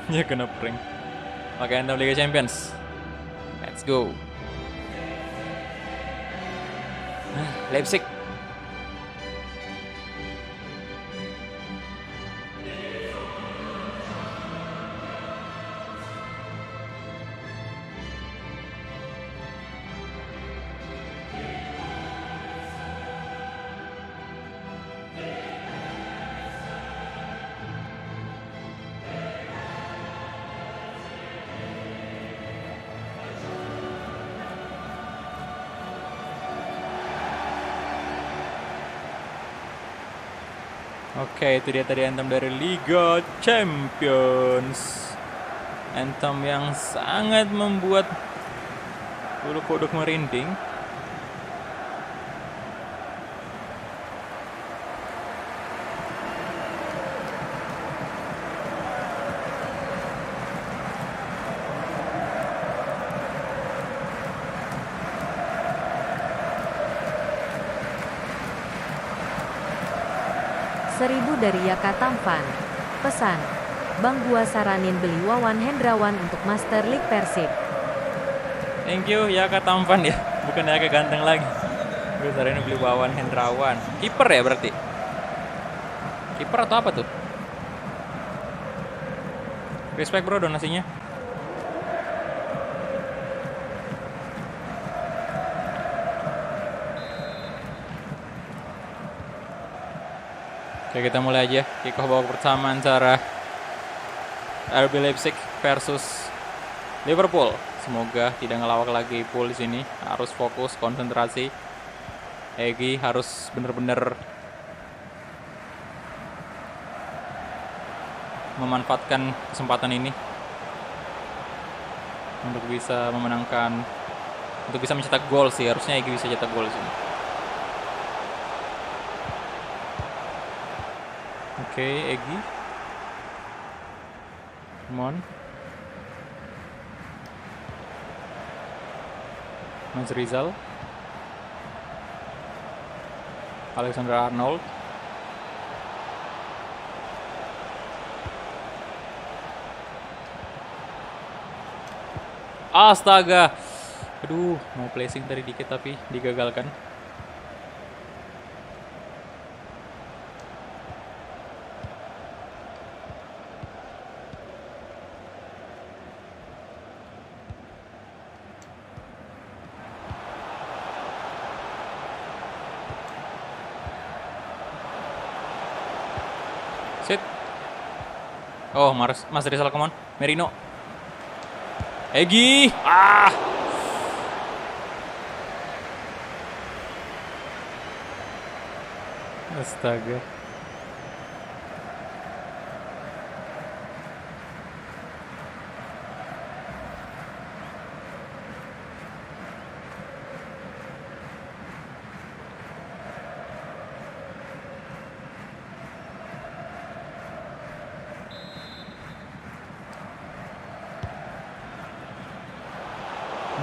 [SPEAKER 1] Ya kena prank. Pakai Anthem Liga Champions. Let's go. Leipzig Oke, itu dia tadi anthem dari Liga Champions. Anthem yang sangat membuat bulu kuduk merinding.
[SPEAKER 2] Seribu dari Yaka Tampan. Pesan. Bang gua saranin beli Wawan Hendrawan untuk Master League Persib.
[SPEAKER 1] Thank you Yaka Tampan ya. Bukan Yaka ganteng lagi. Gue saranin beli Wawan Hendrawan. Kiper ya berarti? Kiper atau apa tuh? Respect bro donasinya. Oke, kita mulai aja kick off babak pertama antara RB Leipzig versus Liverpool. Semoga tidak ngelawak lagi pool di sini. Harus fokus, konsentrasi. Egy harus benar-benar memanfaatkan kesempatan ini untuk bisa memenangkan, untuk bisa mencetak gol sih. Harusnya Egy bisa cetak gol di sini. Oke, Egy. Come on. Mas Rizal. Alexander Arnold. Astaga. Aduh, mau placing tadi dikit tapi digagalkan. Sit. Oh, Mas Rizal, come on. Merino. Egy. Ah. Astaga.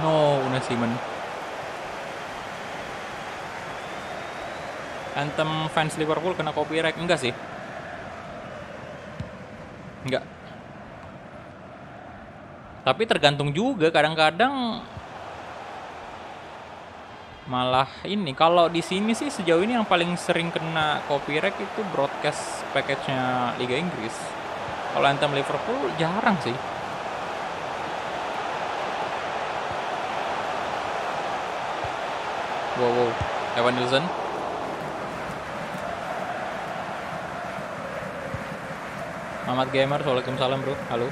[SPEAKER 1] No, Unai Simon. Anthem fans Liverpool kena copyright enggak sih? Enggak. Tapi tergantung juga, kadang-kadang malah ini. Kalau di sini sih sejauh ini yang paling sering kena copyright itu broadcast package-nya Liga Inggris. Kalau Anthem Liverpool jarang sih. Wow. Evan Nilsson. Mamat Gamer, waalaikumsalam bro. Halo.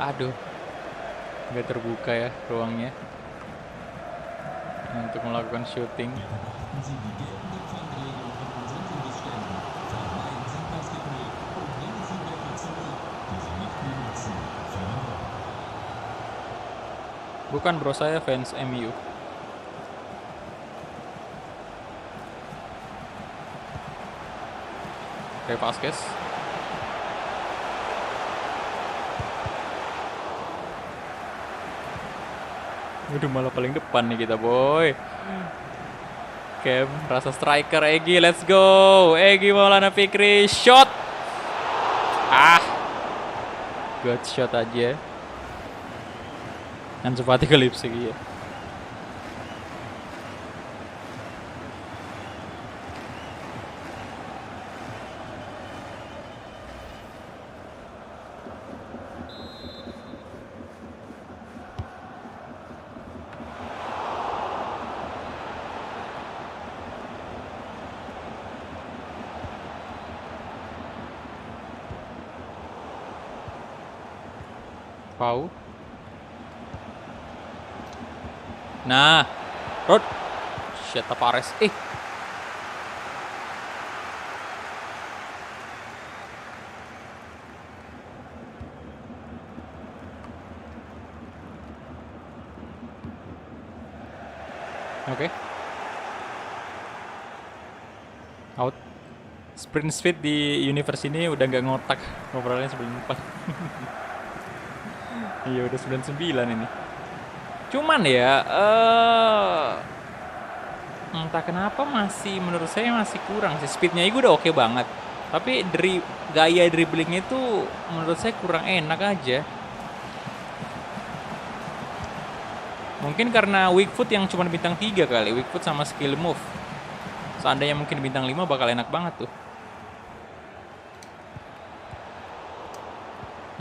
[SPEAKER 1] Aduh, nggak terbuka ya ruangnya untuk melakukan shooting. Bukan bro, saya fans MU. Oke, Vasquez. Udah malah paling depan nih kita, boy. Oke, rasa striker Egy, let's go. Egy Maulana Fikri, shot. Good shot aja. Dan sepati ke Leipzig ya. Pau. Nah, Rod. Shit, Tavares. Oke. Out. Sprint speed di universe ini udah nggak ngotak. Ngobrolnya 94. Iya, udah 99 ini. Cuman ya, entah kenapa menurut saya masih kurang sih. Speednya itu udah oke banget. Tapi gaya dribblingnya itu menurut saya kurang enak aja. Mungkin karena weak foot yang cuma bintang 3 kali. Weak foot sama skill move. Seandainya mungkin bintang 5 bakal enak banget tuh.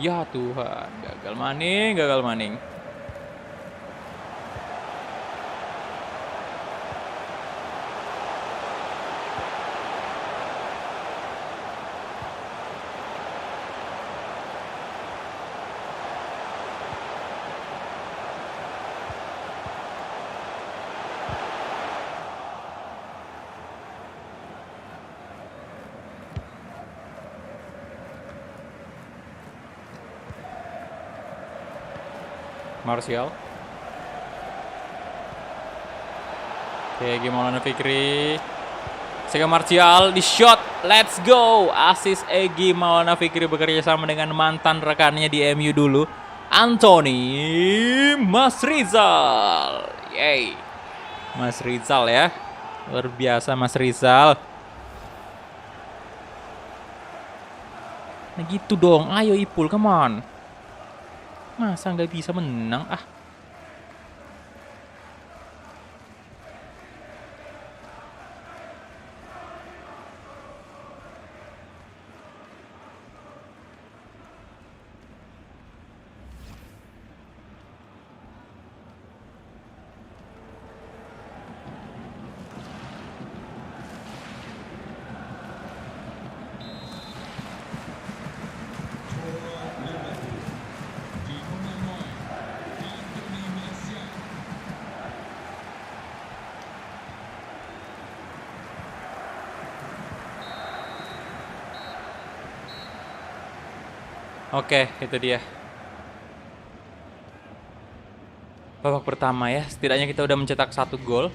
[SPEAKER 1] Ya Tuhan, gagal maning. Martial. Oke, gimana Fikri? Sega Martial di shot. Let's go. Asis Egy Maulana Fikri bekerja sama dengan mantan rekannya di MU dulu, Anthony Mas Rizal. Yay. Mas Rizal ya. Luar biasa Mas Rizal. Nah gitu dong. Ayo Ipul, come on. Masa nggak bisa menang? Oke, itu dia. Babak pertama ya, setidaknya kita udah mencetak 1 gol.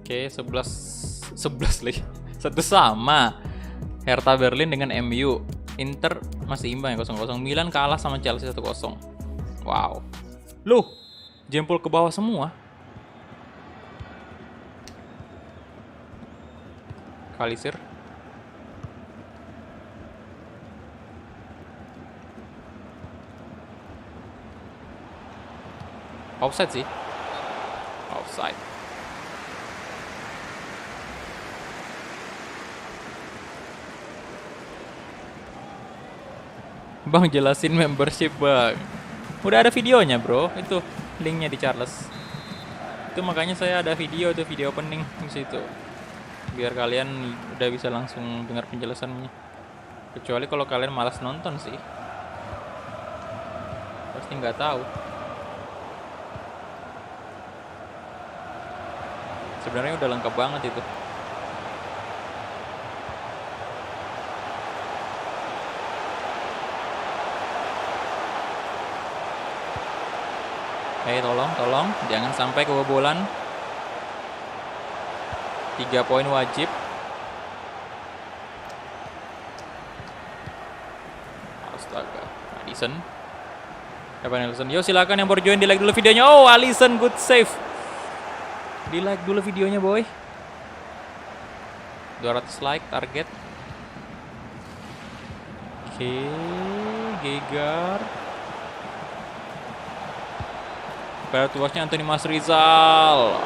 [SPEAKER 1] Oke, 11 lagi. 1 sama. Hertha Berlin dengan MU. Inter masih imbang ya 0-0. Milan kalah sama Chelsea 1-0. Wow. Loh, jempol ke bawah semua. Kalisir. Offside sih. Offside. Bang, jelasin membership bang. Udah ada videonya bro. Itu linknya di Charles. Itu makanya saya ada video opening di situ. Biar kalian udah bisa langsung dengar penjelasannya. Kecuali kalau kalian malas nonton sih, pasti nggak tahu. Sebenarnya udah lengkap banget itu. Tolong, jangan sampai kebobolan. 3 poin wajib. Astaga, Alisson. Alisson. Yo silakan yang baru join di like dulu videonya. Oh, Alisson good save. Di like dulu videonya boy. 200 like target. Oke, Gegar. Pada tuasnya Anthony Mas Rizal.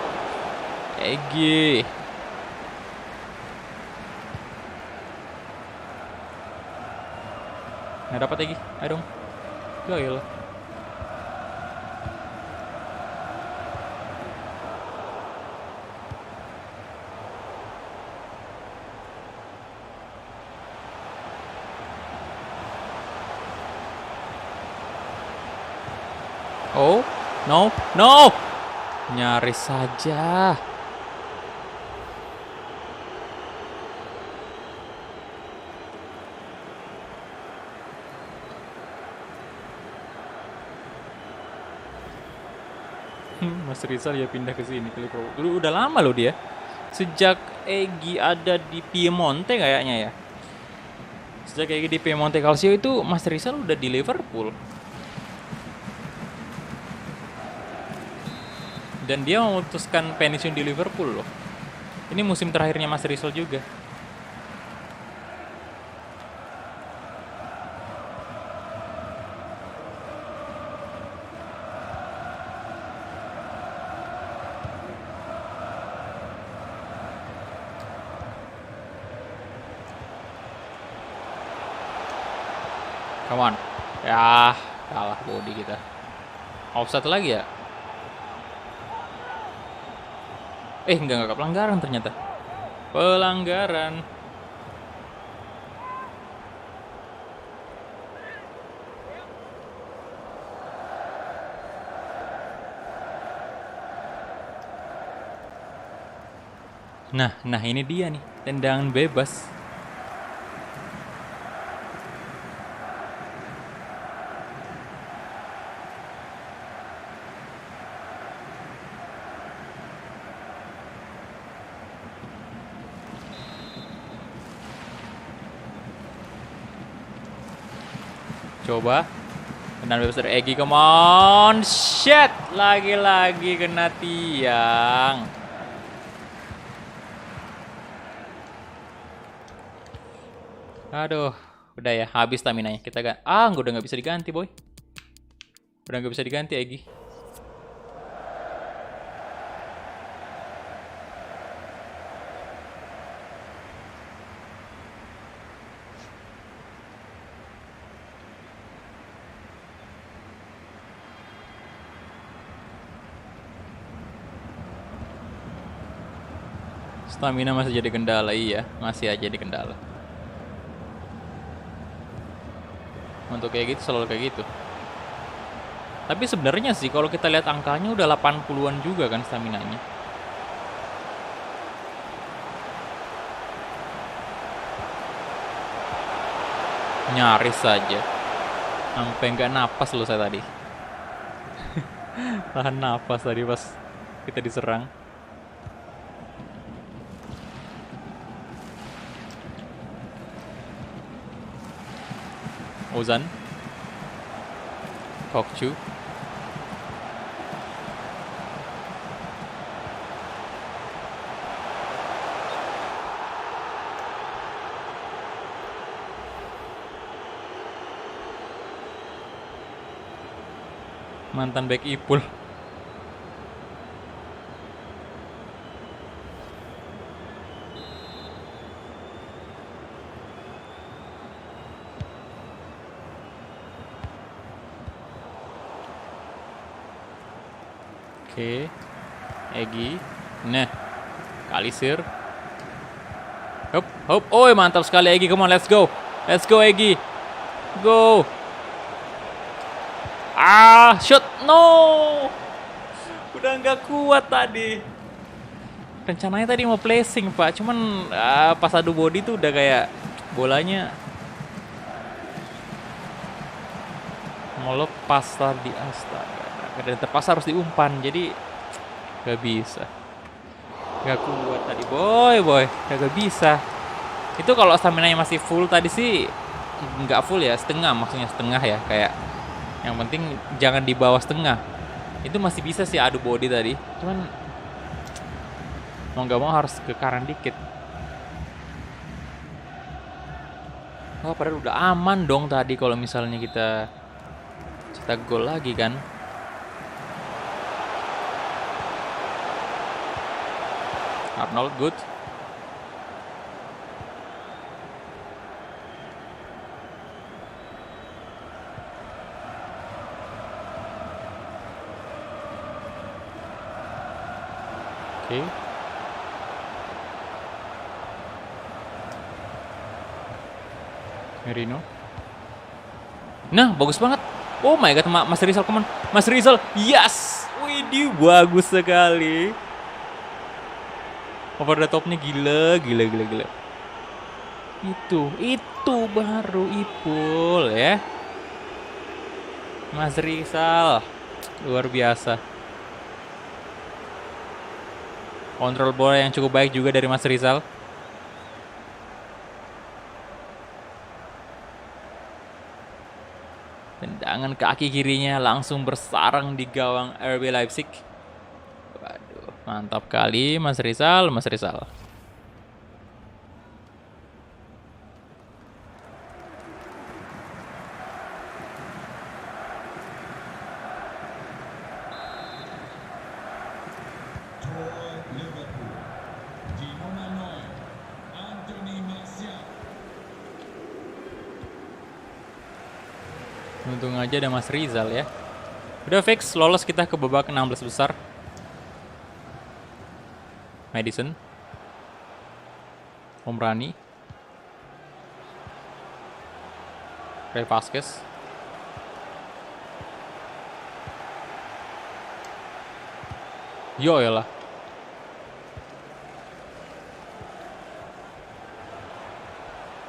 [SPEAKER 1] Egy. Nggak dapat lagi, ayo dong. Gagal. Oh, no, no. Nyaris saja. Mas Rizal ya pindah ke sini ke Liverpool. Dulu udah lama loh dia. Sejak Egy ada di Piemonte kayaknya ya. Sejak Egy di Piemonte Calcio itu Mas Rizal udah di Liverpool. Dan dia memutuskan pensiun di Liverpool loh. Ini musim terakhirnya Mas Rizal juga. Come on. Ya, kalah body kita. Offside lagi ya? Enggak pelanggaran ternyata. Pelanggaran. Nah ini dia nih, tendangan bebas. Coba. Tendangan bebas dari Egy, come on. Shit, lagi-lagi kena tiang. Aduh, udah ya, habis stamina-nya. Kita udah nggak bisa diganti, boy. Udah nggak bisa diganti, Egy. Stamina masih jadi kendala, iya. Masih aja di kendala. Untuk kayak gitu, selalu kayak gitu. Tapi sebenarnya sih, kalau kita lihat angkanya udah 80-an juga kan staminanya. Nyaris saja. Sampai nggak napas loh saya tadi. Tahan napas tadi pas kita diserang. Ozan, Kokchu, mantan back Ipul. Oke, Egy, nah, Kalisir, hop, oh mantap sekali Egy, come on, let's go Egy, go, shoot, no, udah nggak kuat tadi, rencananya tadi mau placing pak, cuman pas adu body tuh udah kayak bolanya mau lepas tadi, astaga. Dan terpaksa harus diumpan, jadi gak bisa, gak kuat tadi boy, gak bisa. Itu kalau stamina-nya masih full tadi sih nggak full ya, setengah, maksudnya setengah ya, kayak yang penting jangan di bawah setengah, itu masih bisa sih adu body tadi, cuman mau nggak mau harus ke kanan dikit. Padahal udah aman dong tadi kalau misalnya kita cetak gol lagi kan. Arnold, good. Oke. Merino. Nah, bagus banget. Oh my god, Mas Rizal, come on. Mas Rizal, yes! Widih, bagus sekali. Over the topnya gila. Itu baru Ipul ya. Mas Rizal, luar biasa. Kontrol bola yang cukup baik juga dari Mas Rizal. Tendangan kaki kirinya langsung bersarang di gawang RB Leipzig. Waduh, mantap kali Mas Rizal. Untung aja ada Mas Rizal ya. Udah fix, lolos kita ke babak 16 besar. Madison. Omrani. Ray Vasquez. Yo ya lah.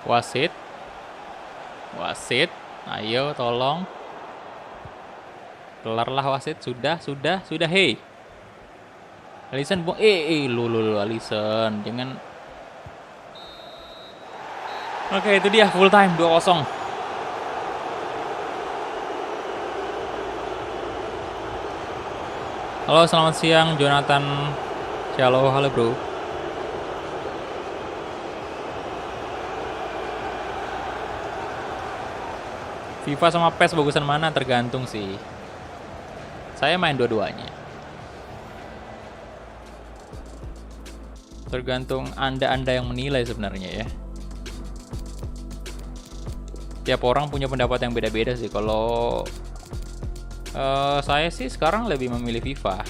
[SPEAKER 1] Wasit. Ayo tolong. Kelarlah wasit. Sudah. Hey. Alisson lu Alisson. Jangan. Oke, itu dia full time 2-0. Halo, selamat siang Jonathan. Halo bro. FIFA sama PES bagusan mana? Tergantung sih. Saya main dua-duanya. Tergantung Anda yang menilai sebenarnya ya. Tiap orang punya pendapat yang beda-beda sih. Kalau saya sih sekarang lebih memilih FIFA.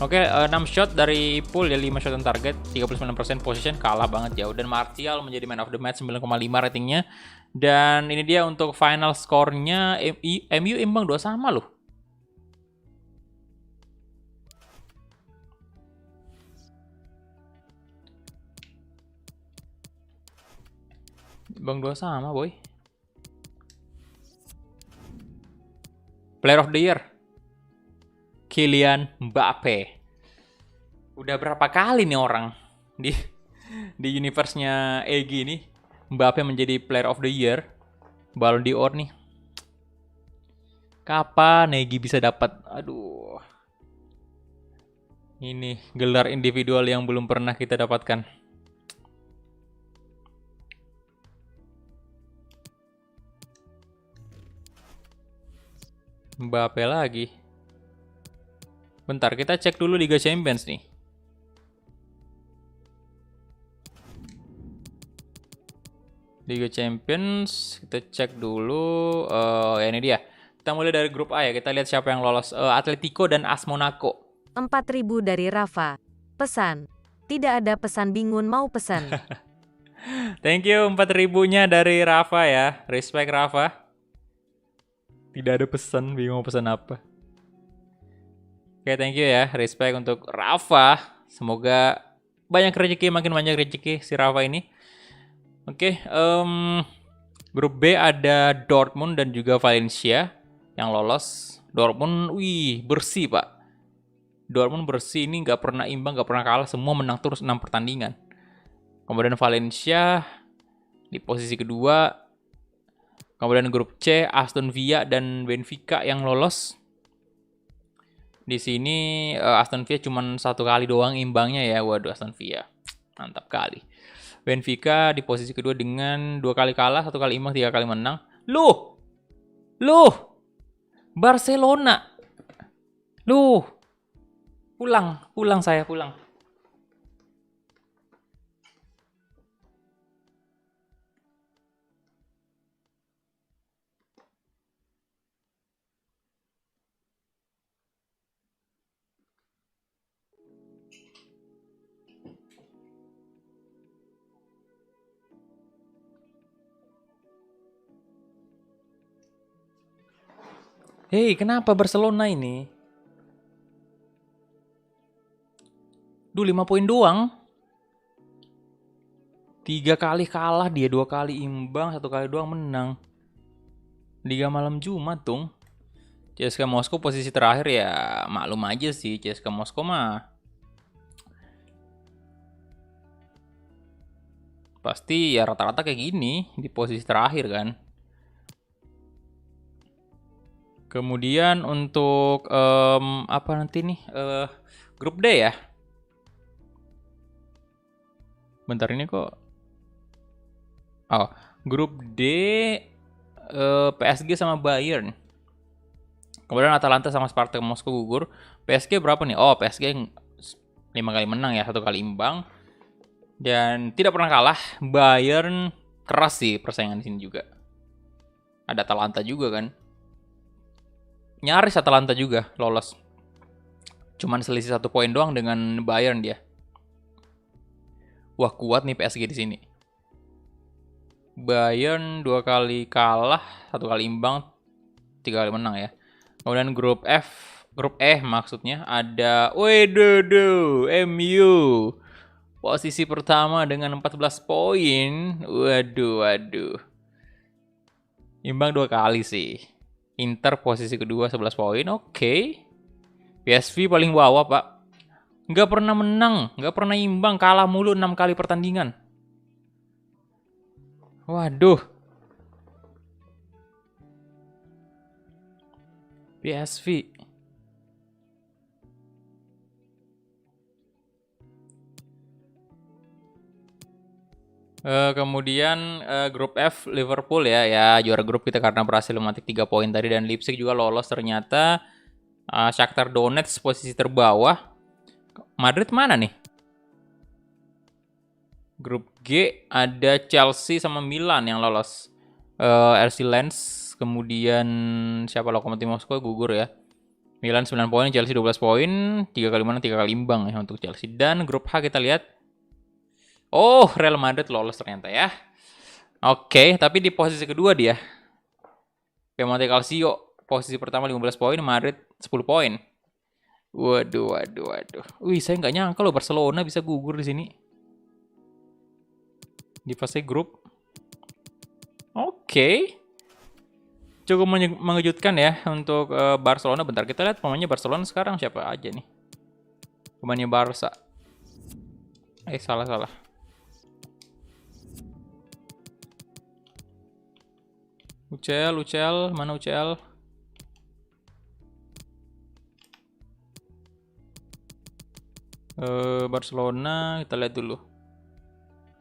[SPEAKER 1] Oke, 6 shot dari pool ya, 5 shot on target, 39% possession, kalah banget jauh. Dan Martial menjadi man of the match, 9,5 ratingnya. Dan ini dia untuk final score-nya, MU imbang 2 sama loh. Imbang 2 sama boy. Player of the Year, Kylian Mbappe. Udah berapa kali nih orang di universe-nya EG ini Mbappe menjadi Player of the Year, Ballon d'Or nih. Kapan Egy bisa dapat? Aduh. Ini gelar individual yang belum pernah kita dapatkan. Mbappe lagi. Bentar, kita cek dulu Liga Champions nih. Liga Champions, kita cek dulu. Ya ini dia. Kita mulai dari grup A ya. Kita lihat siapa yang lolos. Atletico dan AS Monaco.
[SPEAKER 2] 4.000 dari Rafa. Pesan. Tidak ada pesan bingung mau pesan.
[SPEAKER 1] Thank you 4.000-nya dari Rafa ya. Respect Rafa. Tidak ada pesan, bingung mau pesan apa. Oke, thank you ya. Respect untuk Rafa. Semoga banyak rezeki, makin banyak rezeki si Rafa ini. Oke, grup B ada Dortmund dan juga Valencia yang lolos. Dortmund, wih, bersih pak. Dortmund bersih, ini nggak pernah imbang, nggak pernah kalah, semua menang terus 6 pertandingan. Kemudian Valencia di posisi kedua. Kemudian grup C, Aston Villa dan Benfica yang lolos. Di sini Aston Villa cuma 1 kali doang imbangnya ya. Waduh, Aston Villa mantap kali. Benfica di posisi kedua dengan 2 kali kalah, 1 kali imbang, 3 kali menang. Loh, Barcelona. Pulang saya. Hei, kenapa Barcelona ini? Duh, 5 poin doang. 3 kali kalah dia, 2 kali imbang, 1 kali doang menang. Liga malam Jumat dong. CSKA Moskow posisi terakhir ya maklum aja sih. CSKA Moskow mah pasti ya rata-rata kayak gini di posisi terakhir kan. Kemudian untuk apa nanti nih grup D ya. Bentar ini kok. Oh, grup D PSG sama Bayern. Kemudian Atalanta sama Spartak Moskow gugur. PSG berapa nih? Oh, PSG 5 kali menang ya, 1 kali imbang. Dan tidak pernah kalah. Bayern keras sih persaingan di sini juga. Ada Atalanta juga kan. Nyaris Atalanta juga lolos. Cuman selisih 1 poin doang dengan Bayern dia. Wah, kuat nih PSG di sini. Bayern 2 kali kalah, 1 kali imbang, 3 kali menang ya. Kemudian grup E maksudnya ada MU. Posisi pertama dengan 14 poin. Waduh. Imbang 2 kali sih. Inter posisi kedua 11 poin. Oke. PSV paling bawah, Pak. Nggak pernah menang, nggak pernah imbang, kalah mulu 6 kali pertandingan. Waduh. PSV. Kemudian grup F Liverpool ya juara grup kita karena berhasil mematik 3 poin tadi dan Leipzig juga lolos ternyata. Shakhtar Donetsk posisi terbawah. Madrid mana nih? Grup G ada Chelsea sama Milan yang lolos. RC Lens, kemudian siapa Lokomotiv Moskow gugur ya. Milan 9 poin, Chelsea 12 poin, 3 kali menang, 3 kali imbang ya untuk Chelsea. Dan grup H kita lihat. Oh, Real Madrid lolos ternyata ya. Oke, tapi di posisi kedua dia. Piemonte Calcio posisi pertama 15 poin, Madrid 10 poin. Waduh. Wih, saya nggak nyangka loh Barcelona bisa gugur di sini. Di fase grup. Oke. Cukup mengejutkan ya untuk Barcelona. Bentar kita lihat pemainnya Barcelona sekarang siapa aja nih. Pemainnya Barca. Salah. UCL, mana UCL? Barcelona, kita lihat dulu.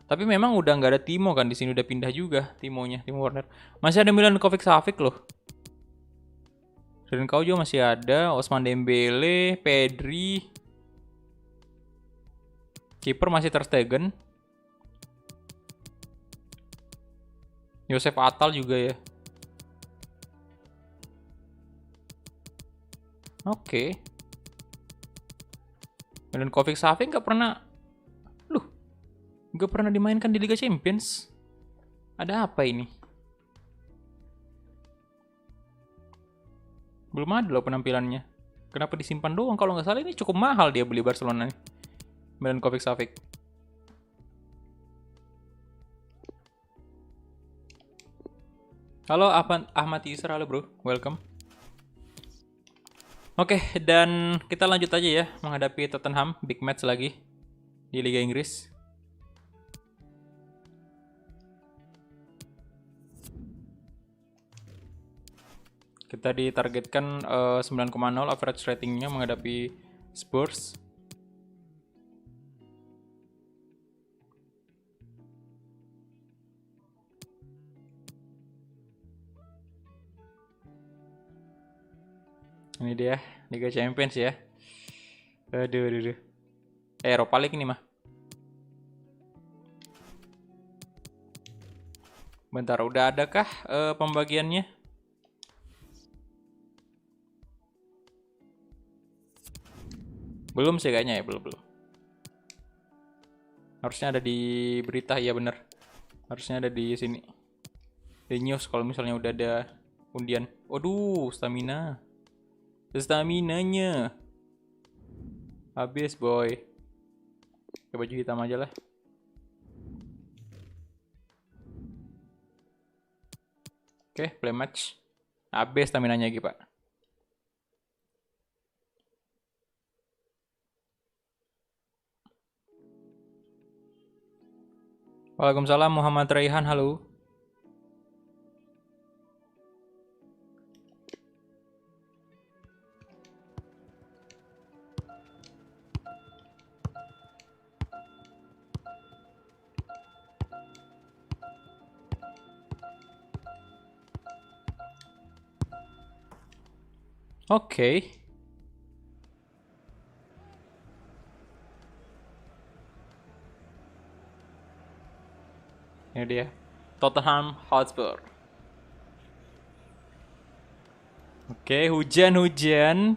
[SPEAKER 1] Tapi memang udah nggak ada Timo kan di sini, udah pindah juga Timo Werner. Masih ada Milankovic Savic loh. Dan kau juga masih ada Ousmane Dembele, Pedri. Kiper masih Ter Stegen. Josef Atal juga ya. Oke. Milankovic Savic nggak pernah dimainkan di Liga Champions. Ada apa ini? Belum ada loh penampilannya. Kenapa disimpan doang? Kalau nggak salah ini cukup mahal dia beli Barcelona nih. Milankovic Savic. Halo Ahmad Yusra, halo bro, welcome. Oke, dan kita lanjut aja ya menghadapi Tottenham, big match lagi di Liga Inggris. Kita ditargetkan 9,0 average ratingnya menghadapi Spurs. Ini dia Liga Champions ya. Aduh. Europa League ini mah. Bentar, udah adakah pembagiannya? Belum sih kayaknya ya, belum. Harusnya ada di berita, ya bener. Harusnya ada di sini. Di news kalau misalnya udah ada Undian. Waduh, stamina. Staminanya habis, boy. Ke baju hitam aja lah. Oke, play match. Habis staminanya lagi, Pak. Waalaikumsalam Muhammad Raihan, halo. Oke. Ini dia. Tottenham Hotspur. Oke, hujan-hujan.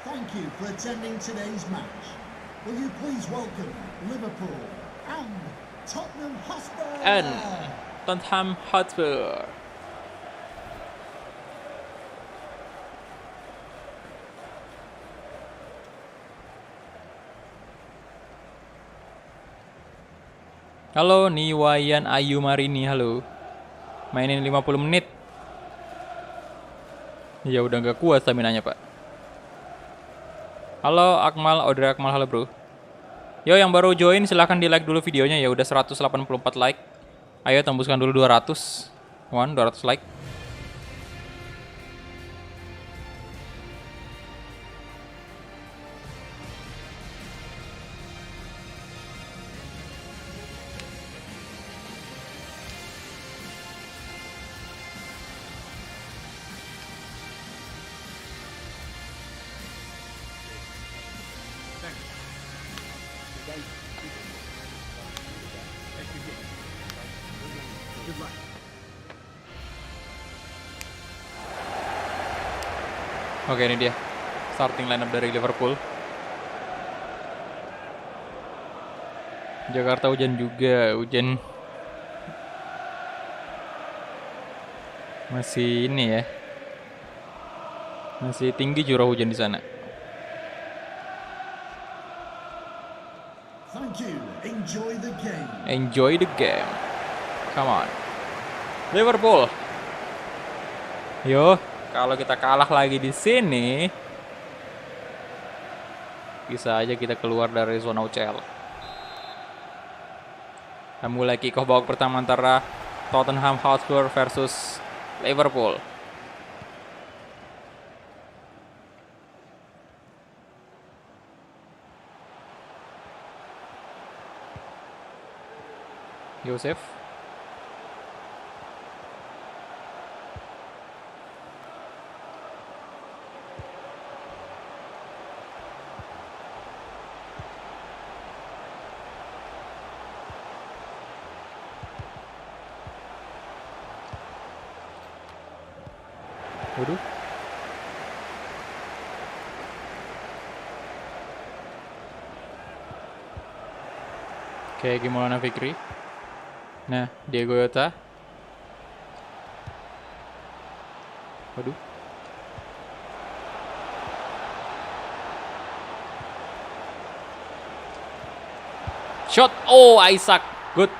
[SPEAKER 3] Thank you for attending today's match. Will you please welcome Liverpool and Tottenham Hotspur?
[SPEAKER 1] And Tottenham Hotspur. Halo Niwayan Ayu Marini, halo. Mainin 50 menit. Ya udah nggak kuat staminanya, Pak. Halo Akmal, Audrey Akmal, halo bro. Yo yang baru join silahkan di like dulu videonya ya, udah 184 like. Ayo tembuskan dulu 200. 200 like. Oke, ini dia starting lineup dari Liverpool. Jakarta hujan juga, hujan masih ini ya, masih tinggi curah hujan di sana.
[SPEAKER 3] Thank you. Enjoy the game.
[SPEAKER 1] Enjoy the game. Come on. Liverpool. Yo, kalau kita kalah lagi di sini, bisa aja kita keluar dari zona UCL. Dan mulai kick off babak pertama antara Tottenham Hotspur versus Liverpool. Yosef. Waduh. Oke, Maulana Fikri. Nah, Diego Yota. Waduh. Shot. Oh, Isaac. Good.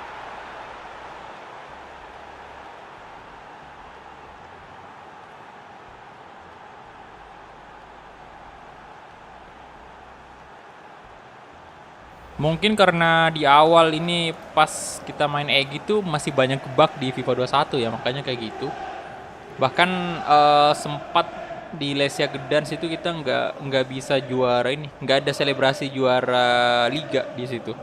[SPEAKER 1] Mungkin karena di awal ini pas kita main gitu masih banyak bug di FIFA 21 ya, makanya kayak gitu. Bahkan sempat di Lesia Gedans itu kita nggak bisa juara ini, nggak ada selebrasi juara liga di situ.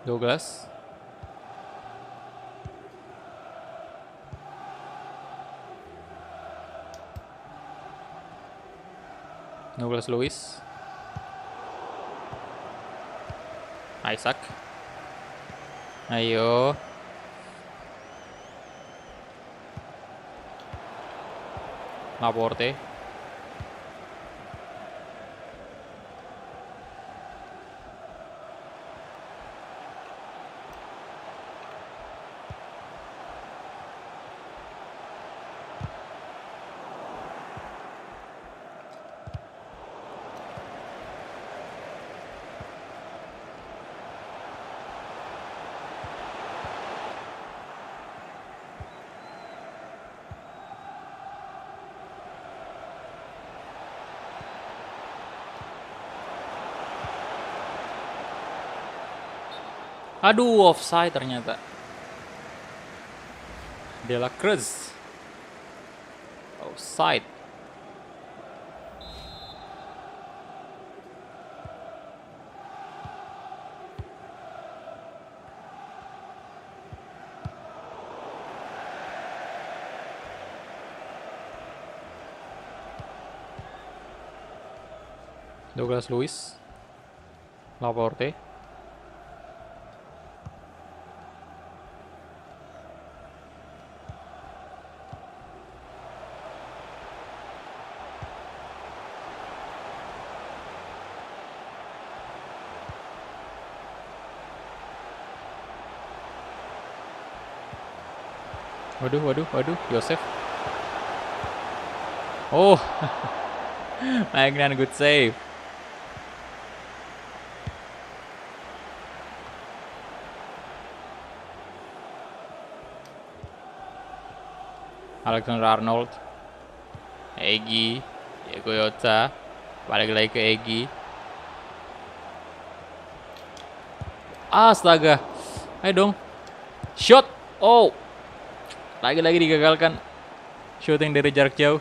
[SPEAKER 1] Douglas. Douglas Luiz. Isaac. Ayo. Laporte. Aduh, offside ternyata. De La Cruz. Offside. Douglas Luiz. Laporte. Waduh, Yosef. Oh, Magnan good save. Alexander Arnold, Egy, Diego Yota, balik lagi ke Egy. Astaga, ayo dong, shot, oh, lagi-lagi digagalkan, shooting dari jarak jauh.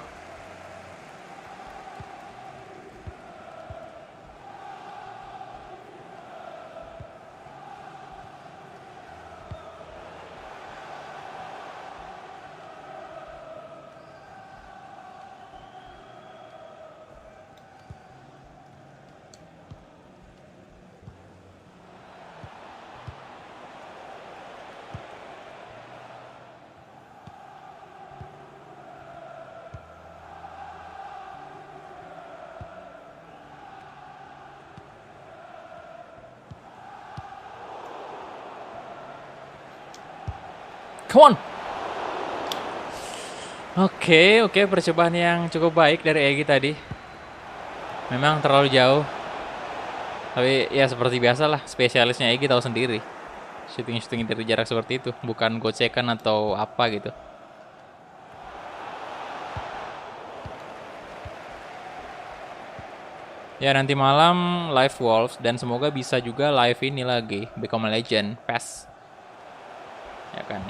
[SPEAKER 1] Come on. Oke, percobaan yang cukup baik dari Egy tadi. Memang terlalu jauh. Tapi ya seperti biasa lah, spesialisnya Egy tahu sendiri. Shooting dari jarak seperti itu, bukan gocekan atau apa gitu. Ya nanti malam live Wolves dan semoga bisa juga live ini lagi, Become a Legend, PES. Ya kan.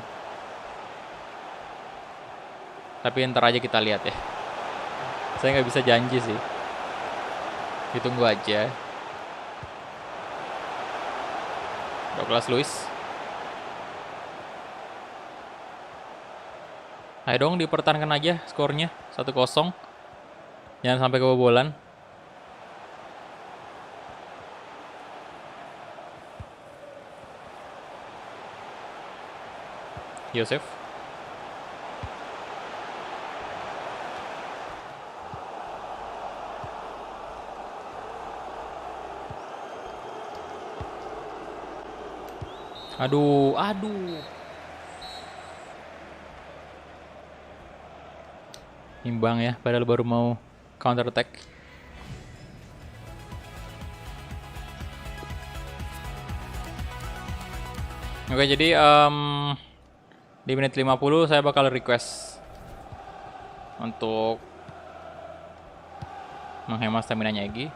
[SPEAKER 1] Tapi ntar aja kita lihat ya. Saya nggak bisa janji sih. Ditunggu aja. Douglas Luiz. Ayo dong dipertahankan aja skornya 1-0. Jangan sampai kebobolan. Yosef. Aduh. Imbang ya, padahal baru mau counter attack. Oke, jadi di menit 50 saya bakal request untuk menghemat stamina-nya Egy.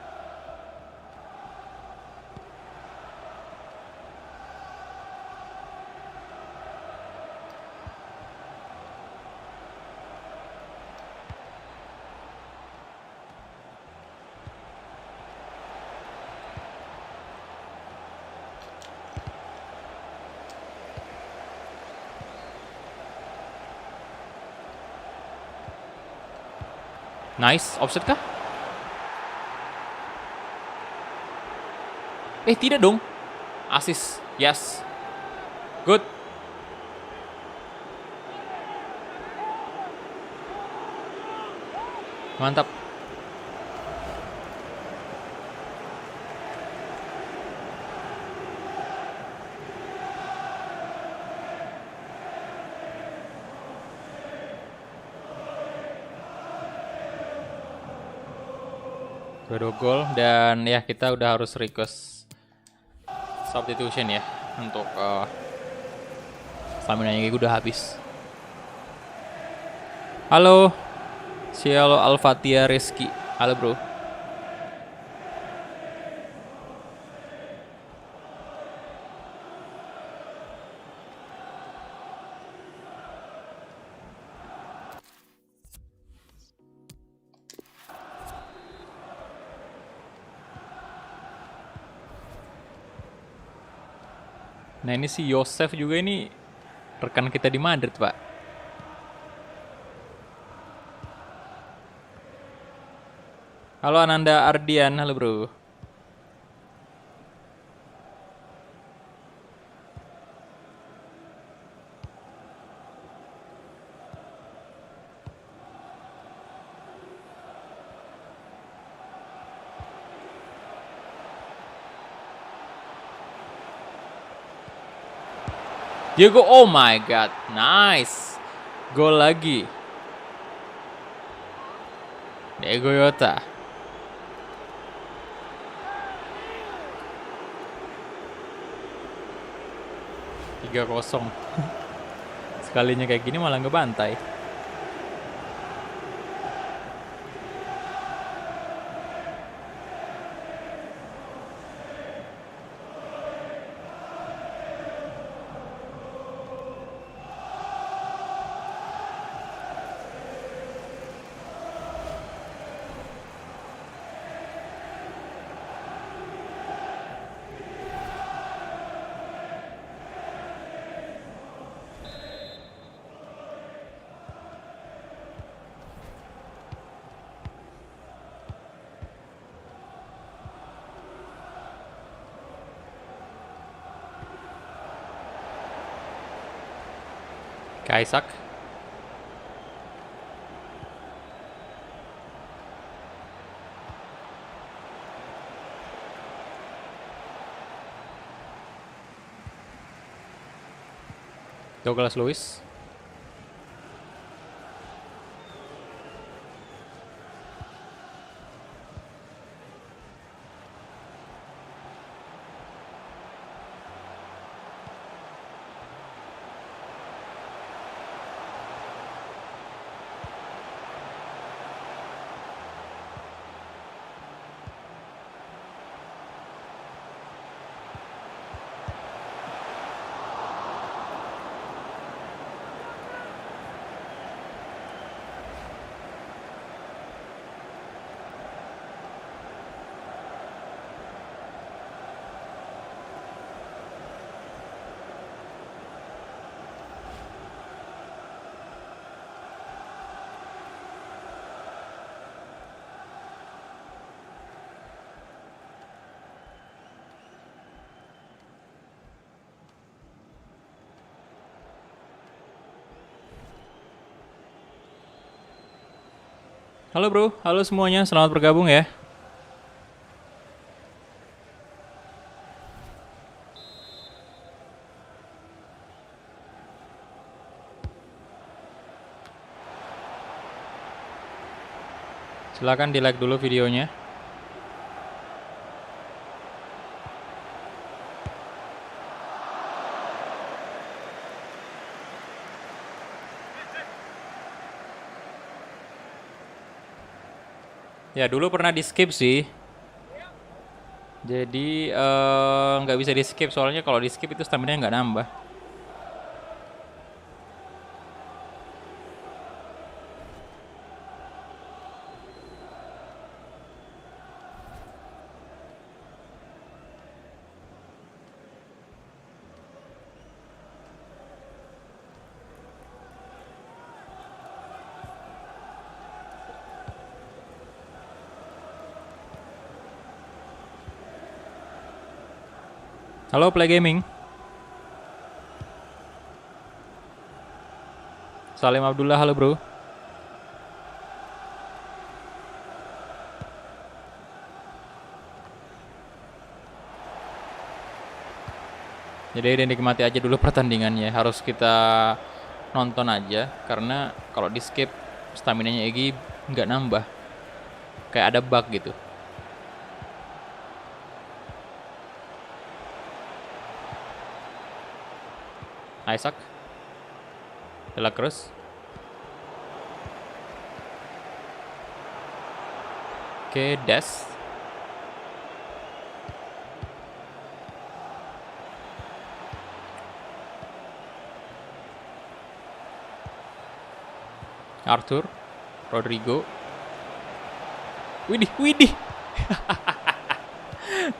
[SPEAKER 1] Nice, offset kah? Tidak dong. Assist. Yes. Good. Mantap. Dua gol dan ya kita udah harus request substitution ya untuk stamina-nya udah habis. Halo. Cielo Alfatia Rizky. Halo bro. Nah ini si Yosef juga ini rekan kita di Madrid pak. Halo Ananda Ardian, halo bro. Diego, oh my god, nice. Gol lagi. Diego Yota. Tiga 0. Sekalinya kayak gini malah ngebantai. Kaisak. Douglas Lewis. Halo bro, halo semuanya, selamat bergabung ya. Silahkan di like dulu videonya. Ya dulu pernah di skip sih. Jadi nggak bisa di skip soalnya kalau di skip itu stamina nggak nambah. Halo Play Gaming. Salim Abdullah, halo bro. Jadi nikmati aja dulu pertandingannya. Harus kita nonton aja, karena kalau di skip stamina-nya Egi nggak nambah. Kayak ada bug gitu. Isaac, De La Cruz. Oke, Des. Arthur, Rodrigo. Widih, widih.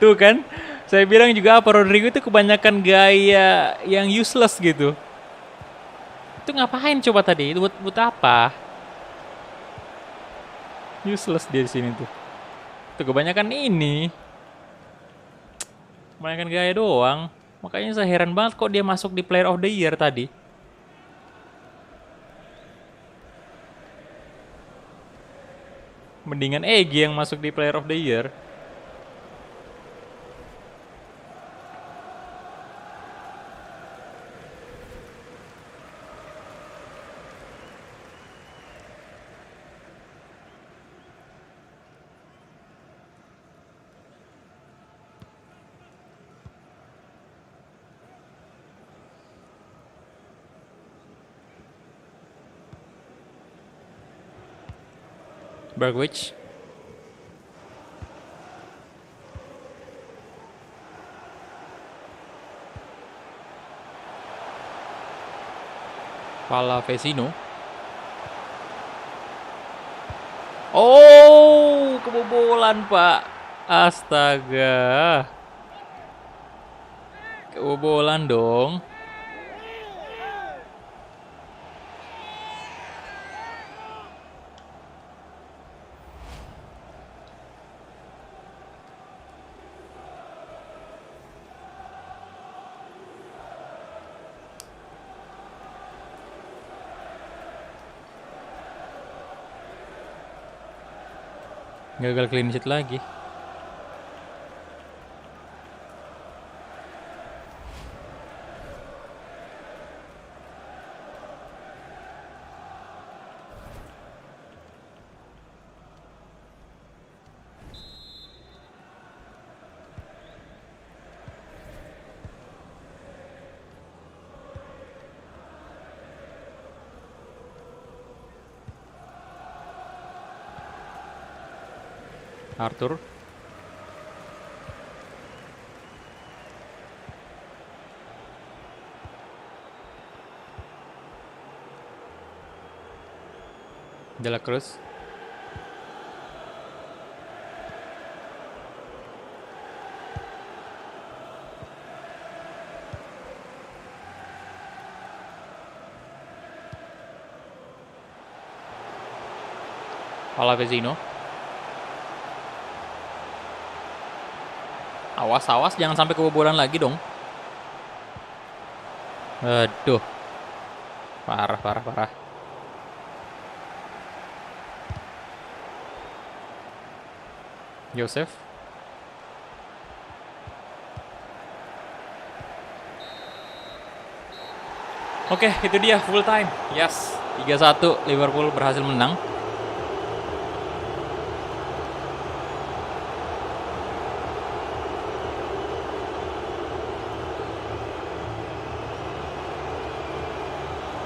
[SPEAKER 1] Tuh kan, saya bilang juga apa, Rodrigo itu kebanyakan gaya yang useless gitu. Itu ngapain coba tadi? Itu buat apa? Useless dia di sini tuh. Tuh kebanyakan ini. Kebanyakan gaya doang. Makanya saya heran banget kok dia masuk di Player of the Year tadi. Mendingan Egy yang masuk di Player of the Year. Bergwijn. Palavecino. Oh, kebobolan, Pak. Astaga. Kebobolan dong. Gagal clean sheet lagi. Arthur. De La Cruz. Palavecino. Awas, awas, jangan sampai kebobolan lagi dong. Aduh. Parah, parah, parah. Joseph. Oke, itu dia full time. Yes, 3-1 Liverpool berhasil menang.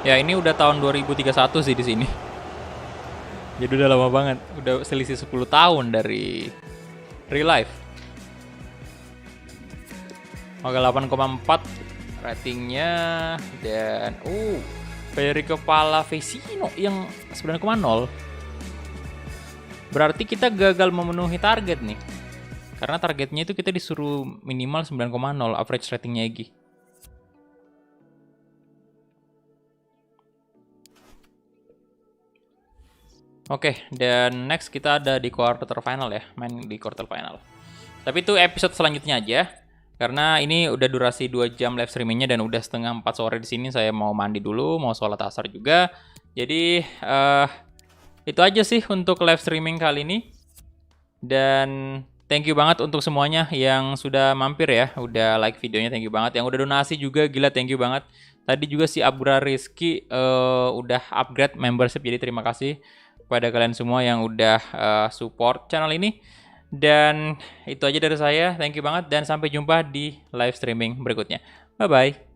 [SPEAKER 1] Ya, ini udah tahun 2031 sih di sini. Jadi udah lama banget, udah selisih 10 tahun dari real life. Oke, 8,4 ratingnya, dan Federico Palavecino yang 9,0. Berarti kita gagal memenuhi target nih. Karena targetnya itu kita disuruh minimal 9,0 average ratingnya Egy. Oke, dan next kita ada di quarter final ya, main di quarter final. Tapi itu episode selanjutnya aja, Karena ini udah durasi 2 jam live streamingnya dan udah setengah 4 sore di sini. Saya mau mandi dulu, mau sholat asar juga. Jadi itu aja sih untuk live streaming kali ini. Dan thank you banget untuk semuanya yang sudah mampir ya, udah like videonya, thank you banget. Yang udah donasi juga, gila thank you banget. Tadi juga si Abra Rizky udah upgrade membership, jadi terima kasih kepada kalian semua yang udah support channel ini. Dan itu aja dari saya, thank you banget dan sampai jumpa di live streaming berikutnya. Bye-bye.